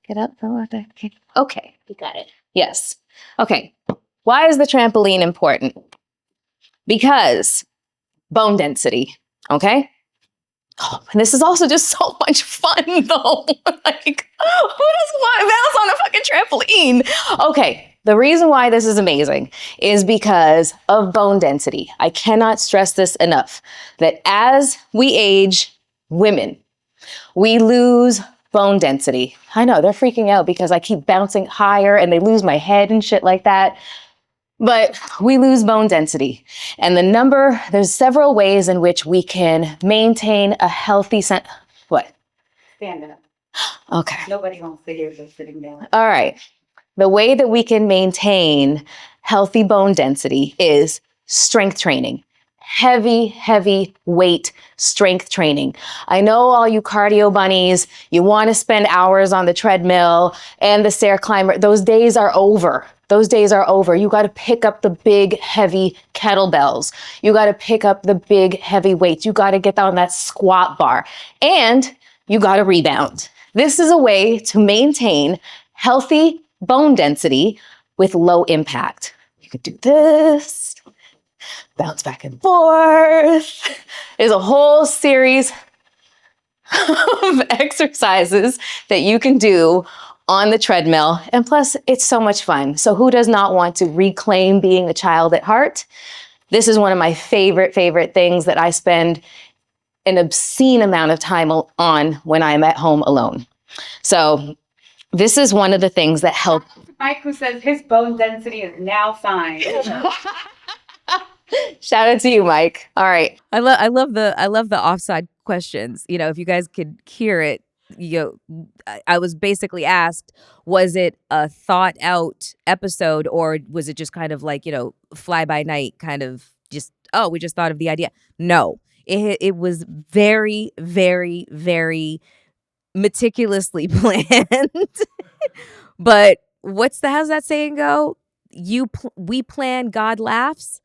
A: Get up. Okay.
J: You got it.
A: Yes. Okay. Why is the trampoline important? Because bone density. Okay. Oh, and this is also just so much fun, though. Like, who doesn't want to bounce on a fucking trampoline? Okay. The reason why this is amazing is because of bone density. I cannot stress this enough, that as we age, women, we lose bone density. I know, they're freaking out because I keep bouncing higher and they lose my head and shit like that. But we lose bone density. And there's several ways in which we can maintain a healthy What?
J: Stand up.
A: Okay.
J: Nobody wants to hear this sitting down.
A: All right. The way that we can maintain healthy bone density is strength training. Heavy weight strength training. I know all you cardio bunnies, you want to spend hours on the treadmill and the stair climber. Those days are over. Those days are over. You got to pick up the big, heavy kettlebells. You got to pick up the big, heavy weights. You got to get on that squat bar. And you got to rebound. This is a way to maintain healthy bone density with low impact. You could do this, bounce back and forth. There's a whole series of exercises that you can do on the treadmill. And plus, it's so much fun. So who does not want to reclaim being a child at heart? This is one of my favorite things that I spend an obscene amount of time on when I'm at home alone. So this is one of the things that help.
J: Mike, who says his bone density is now fine.
A: Shout out to you, Mike. All right. I love the offside questions. You know, if you guys could hear it, I was basically asked, was it a thought out episode or was it just kind of like, fly by night kind of just, oh, we just thought of the idea? No, it was very, very, very meticulously planned. But how's that saying go? We plan, God laughs.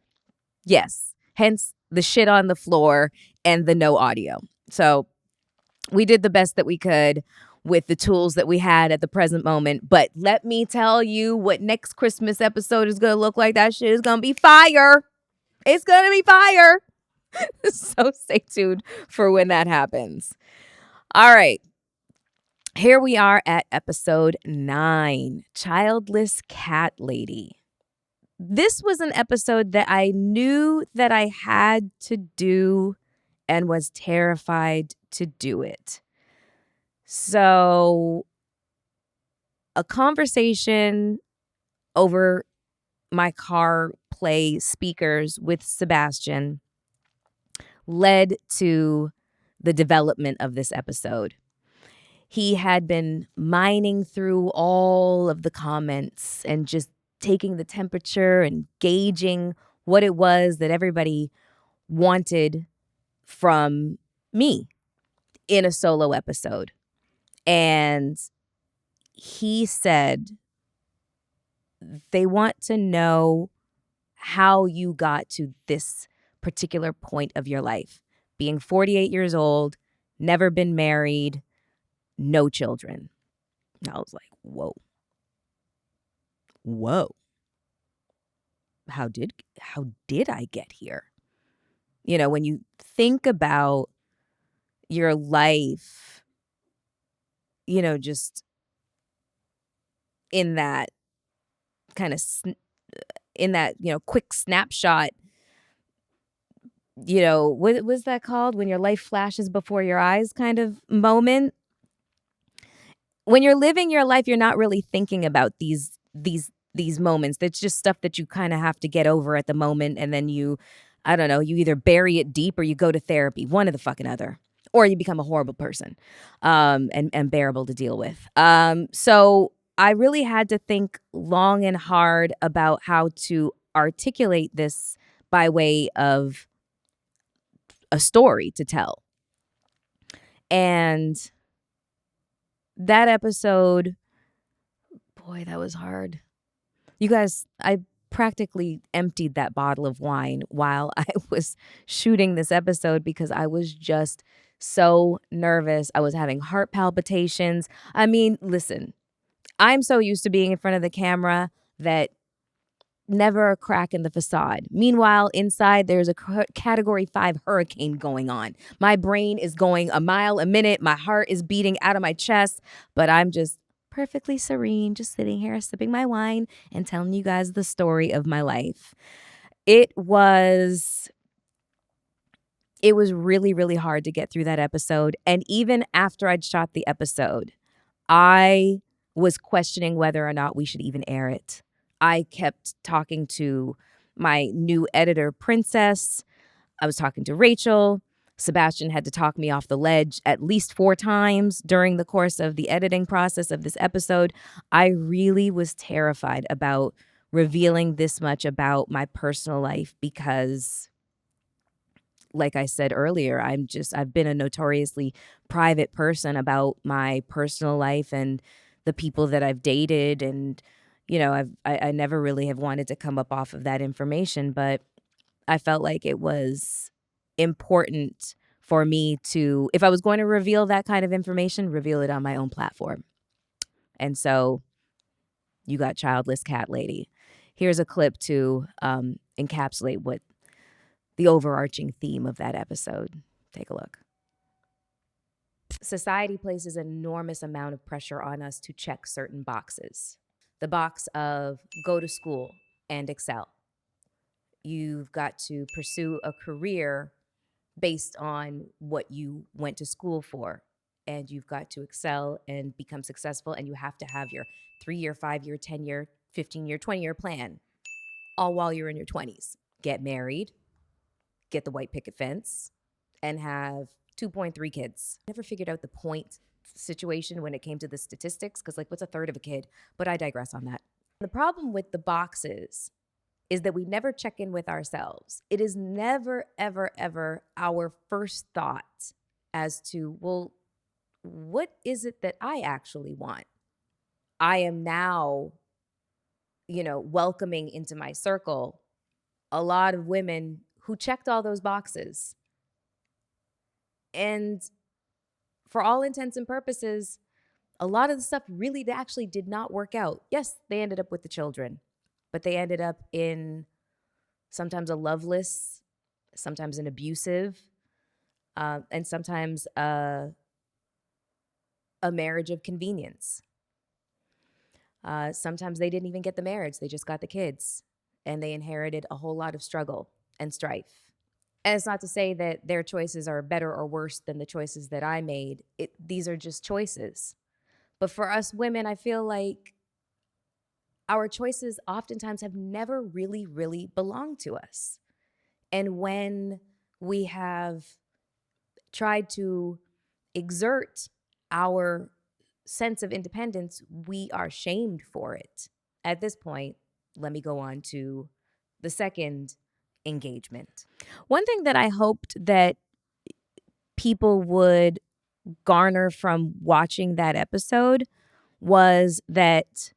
A: Yes. Hence the shit on the floor and the no audio. So we did the best that we could with the tools that we had at the present moment. But let me tell you what next Christmas episode is going to look like. That shit is going to be fire. It's going to be fire. So stay tuned for when that happens. All right. Here we are at episode 9, Childless Cat Lady. This was an episode that I knew that I had to do and was terrified to do it. So, a conversation over my car play speakers with Sebastian led to the development of this episode. He had been mining through all of the comments and just taking the temperature and gauging what it was that everybody wanted from me in a solo episode. And he said they want to know how you got to this particular point of your life. Being 48 years old, never been married, no children. And I was like, whoa. How did I get here? You know, when you think about your life, just in that kind of quick snapshot, what was that called? When your life flashes before your eyes kind of moment. When you're living your life, you're not really thinking about these moments. That's just stuff that you kind of have to get over at the moment. And then you either bury it deep or you go to therapy, one or the fucking other, or you become a horrible person, and bearable to deal with. So I really had to think long and hard about how to articulate this by way of a story to tell. And that episode, boy, that was hard. You guys, I practically emptied that bottle of wine while I was shooting this episode because I was just so nervous. I was having heart palpitations. I mean, listen, I'm so used to being in front of the camera that never a crack in the facade. Meanwhile, inside, there's a Category 5 hurricane going on. My brain is going a mile a minute. My heart is beating out of my chest, but I'm just perfectly serene, just sitting here sipping my wine and telling you guys the story of my life. It was really, really hard to get through that episode. And even after I'd shot the episode, I was questioning whether or not we should even air it. I kept talking to my new editor, Princess. I was talking to Rachel. Sebastian had to talk me off the ledge at least 4 times during the course of the editing process of this episode. I really was terrified about revealing this much about my personal life because, like I said earlier, I've been a notoriously private person about my personal life and the people that I've dated. And, I never really have wanted to come up off of that information, but I felt like it was important for me to, if I was going to reveal that kind of information, reveal it on my own platform. And so you got Childless Cat Lady. Here's a clip to encapsulate what the overarching theme of that episode. Take a look. Society places an enormous amount of pressure on us to check certain boxes. The box of go to school and excel. You've got to pursue a career based on what you went to school for. And you've got to excel and become successful. And you have to have your 3-year, 5-year, 10-year, 15-year, 20-year plan, all while you're in your 20s. Get married, get the white picket fence, and have 2.3 kids. Never figured out the point situation when it came to the statistics, because what's a third of a kid? But I digress on that. The problem with the boxes is that we never check in with ourselves. It is never, ever, ever our first thought as to, well, what is it that I actually want? I am now, welcoming into my circle a lot of women who checked all those boxes. And for all intents and purposes, a lot of the stuff really actually did not work out. Yes, they ended up with the children, but they ended up in sometimes a loveless, sometimes an abusive, and sometimes a marriage of convenience. Sometimes they didn't even get the marriage, they just got the kids, and they inherited a whole lot of struggle and strife. And it's not to say that their choices are better or worse than the choices that I made. These are just choices. But for us women, I feel like our choices oftentimes have never really, really belonged to us. And when we have tried to exert our sense of independence, we are shamed for it. At this point, let me go on to the second engagement. One thing that I hoped that people would garner from watching that episode was that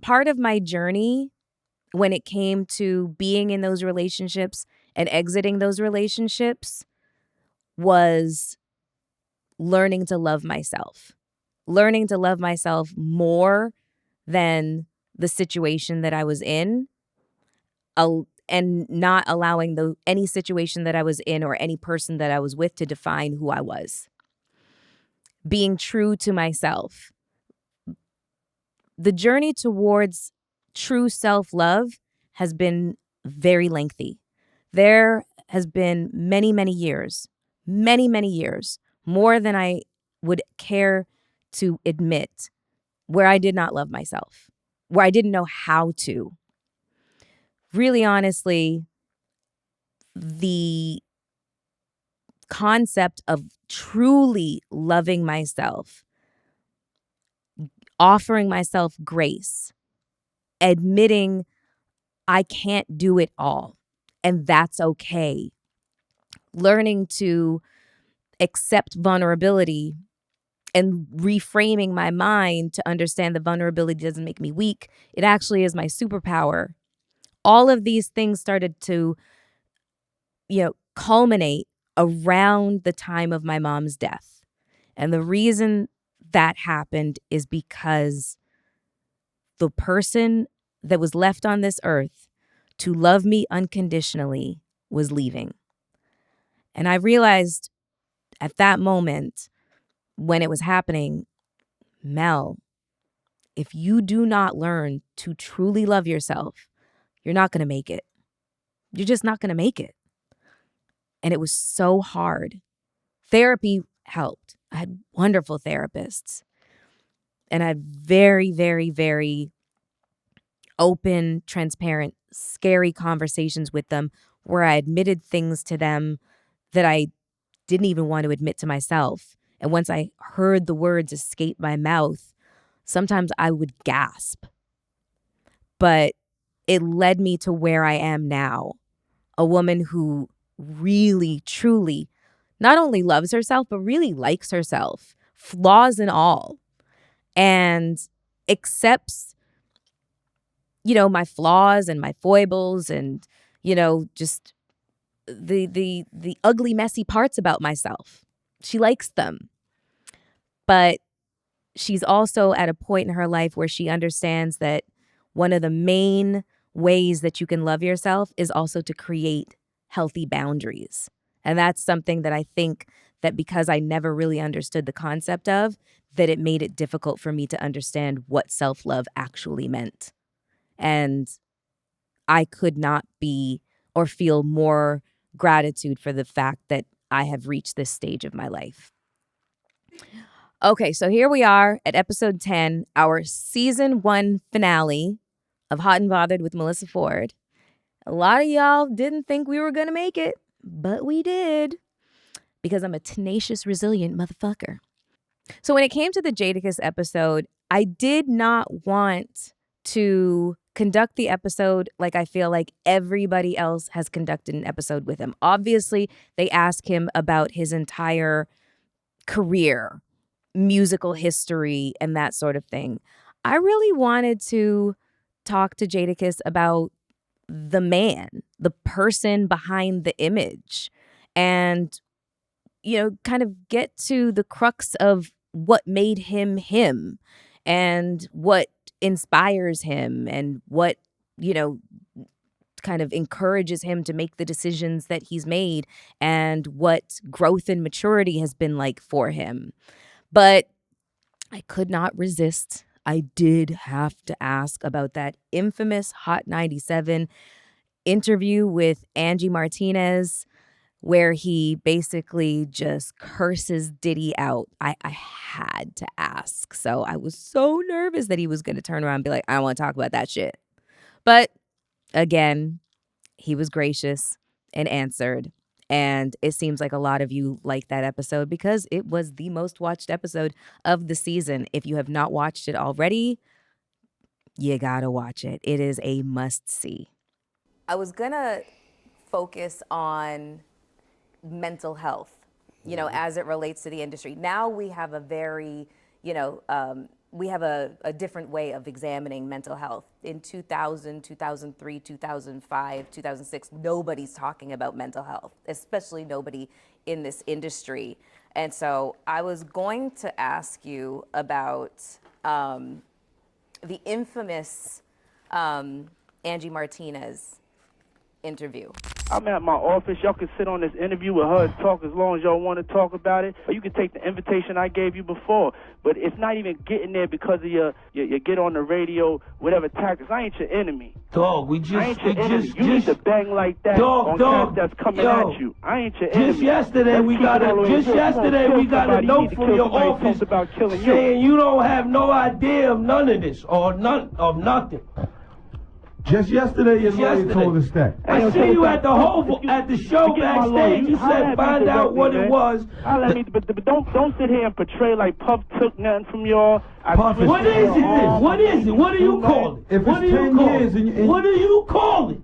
A: part of my journey when it came to being in those relationships and exiting those relationships was learning to love myself more than the situation that I was in, and not allowing any situation that I was in or any person that I was with to define who I was. Being true to myself. The journey towards true self-love has been very lengthy. There has been many, many years, more than I would care to admit, where I did not love myself, where I didn't know how to. Really, honestly, the concept of truly loving myself, offering myself grace, admitting I can't do it all, and that's okay. Learning to accept vulnerability and reframing my mind to understand that vulnerability doesn't make me weak. It actually is my superpower. All of these things started to, culminate around the time of my mom's death. And the reason that happened is because the person that was left on this earth to love me unconditionally was leaving. And I realized at that moment when it was happening, Mel, if you do not learn to truly love yourself, you're not going to make it. You're just not going to make it. And it was so hard. Therapy helped. I had wonderful therapists. And I had very, very, very open, transparent, scary conversations with them where I admitted things to them that I didn't even want to admit to myself. And once I heard the words escape my mouth, sometimes I would gasp. but it led me to where I am now. A woman who really, truly not only loves herself, but really likes herself, flaws and all, and accepts, my flaws and my foibles and, just the ugly, messy parts about myself. She likes them. But she's also at a point in her life where she understands that one of the main ways that you can love yourself is also to create healthy boundaries. And that's something that I think that because I never really understood the concept of, that it made it difficult for me to understand what self-love actually meant. And I could not be or feel more gratitude for the fact that I have reached this stage of my life. Okay, so here we are at episode 10, our season 1 finale of Hot and Bothered with Melyssa Ford. A lot of y'all didn't think we were going to make it, but we did, because I'm a tenacious, resilient motherfucker. So when it came to the Jadakiss episode, I did not want to conduct the episode like I feel like everybody else has conducted an episode with him. Obviously, they ask him about his entire career, musical history, and that sort of thing. I really wanted to talk to Jadakiss about the man, the person behind the image, and, kind of get to the crux of what made him him and what inspires him and what, kind of encourages him to make the decisions that he's made and what growth and maturity has been like for him. But I could not resist. I did have to ask about that infamous Hot 97 interview with Angie Martinez, where he basically just curses Diddy out. I had to ask. So I was so nervous that he was going to turn around and be like, I don't want to talk about that shit. But again, he was gracious and answered. And it seems like a lot of you liked that episode because it was the most watched episode of the season. If you have not watched it already, you gotta watch it. It is a must-see. I was gonna focus on mental health, as it relates to the industry. Now we have a very, we have a different way of examining mental health. In 2000, 2003, 2005, 2006, nobody's talking about mental health, especially nobody in this industry. And so I was going to ask you about the infamous Angie Martinez interview.
K: I'm at my office. Y'all can sit on this interview with her and talk as long as y'all want to talk about it. Or you can take the invitation I gave you before. But it's not even getting there because of your get on the radio, whatever tactics. I ain't your enemy.
L: Dog,
K: I ain't your enemy. You need to bang like that on cats that's coming at you. I ain't your enemy.
L: Just yesterday we got a note from your office saying you don't have no idea of none of this or none of nothing.
M: Just yesterday, your lawyer told us that.
L: I see you at the show backstage. You said find out what it was.
K: But don't sit here and portray like Puff took nothing from y'all.
L: What is it? What is it? What do you call it?
M: If it's 10 years and
L: what do you call it?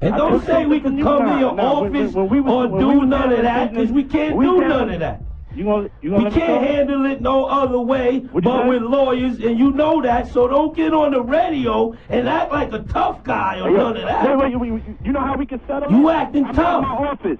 L: And don't say we can come in your office or do none of that, because we can't do none of that. We can't handle it no other way but with lawyers, and you know that, so don't get on the radio and act like a tough guy or none of that.
K: Wait, you know how we can settle?
L: You acting tough.
K: I'm in my office,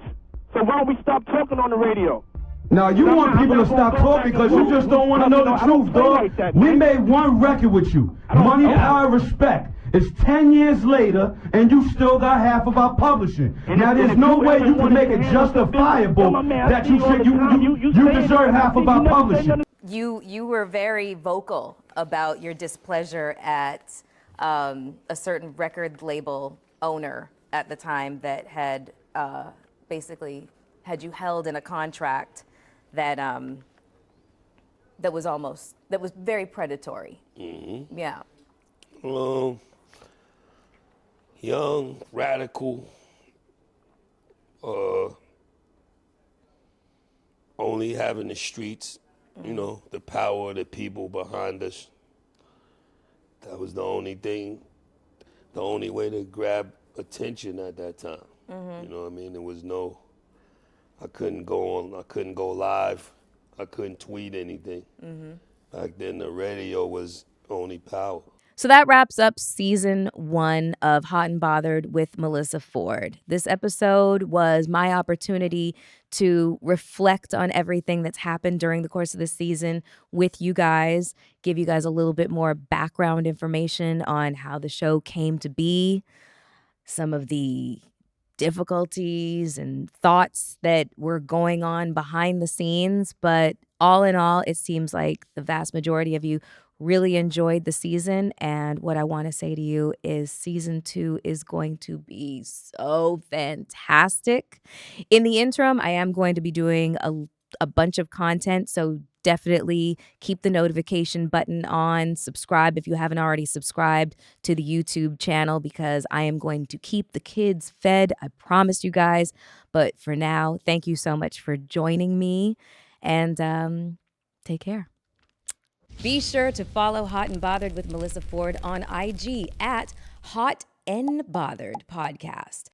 K: so why don't we stop talking on the radio?
M: Now, you want people to stop talking because you just don't want to know the truth, dog. We made one record with you, Money, Power, Respect. It's 10 years later, and you still got half of our publishing. Now, there's no way you can make it justifiable that you deserve half of our publishing.
A: You were very vocal about your displeasure at a certain record label owner at the time that had basically had you held in a contract that that was very predatory. Mm-hmm. Yeah.
L: Young, radical, only having the streets, the power of the people behind us. That was the only thing
N: the only way to grab attention at that time. You know what I mean? There was no, I couldn't go live. I couldn't tweet anything. Back then, the radio was only power.
A: So that wraps up season 1 of Hot and Bothered with Melyssa Ford. This episode was my opportunity to reflect on everything that's happened during the course of the season with you guys, give you guys a little bit more background information on how the show came to be, some of the difficulties and thoughts that were going on behind the scenes. But all in all, it seems like the vast majority of you really enjoyed the season. And what I want to say to you is season 2 is going to be so fantastic. In the interim, I am going to be doing a bunch of content. So definitely keep the notification button on. Subscribe if you haven't already subscribed to the YouTube channel, because I am going to keep the kids fed. I promise you guys. But for now, thank you so much for joining me, and take care. Be sure to follow Hot and Bothered with Melyssa Ford on IG at Hot and Bothered Podcast.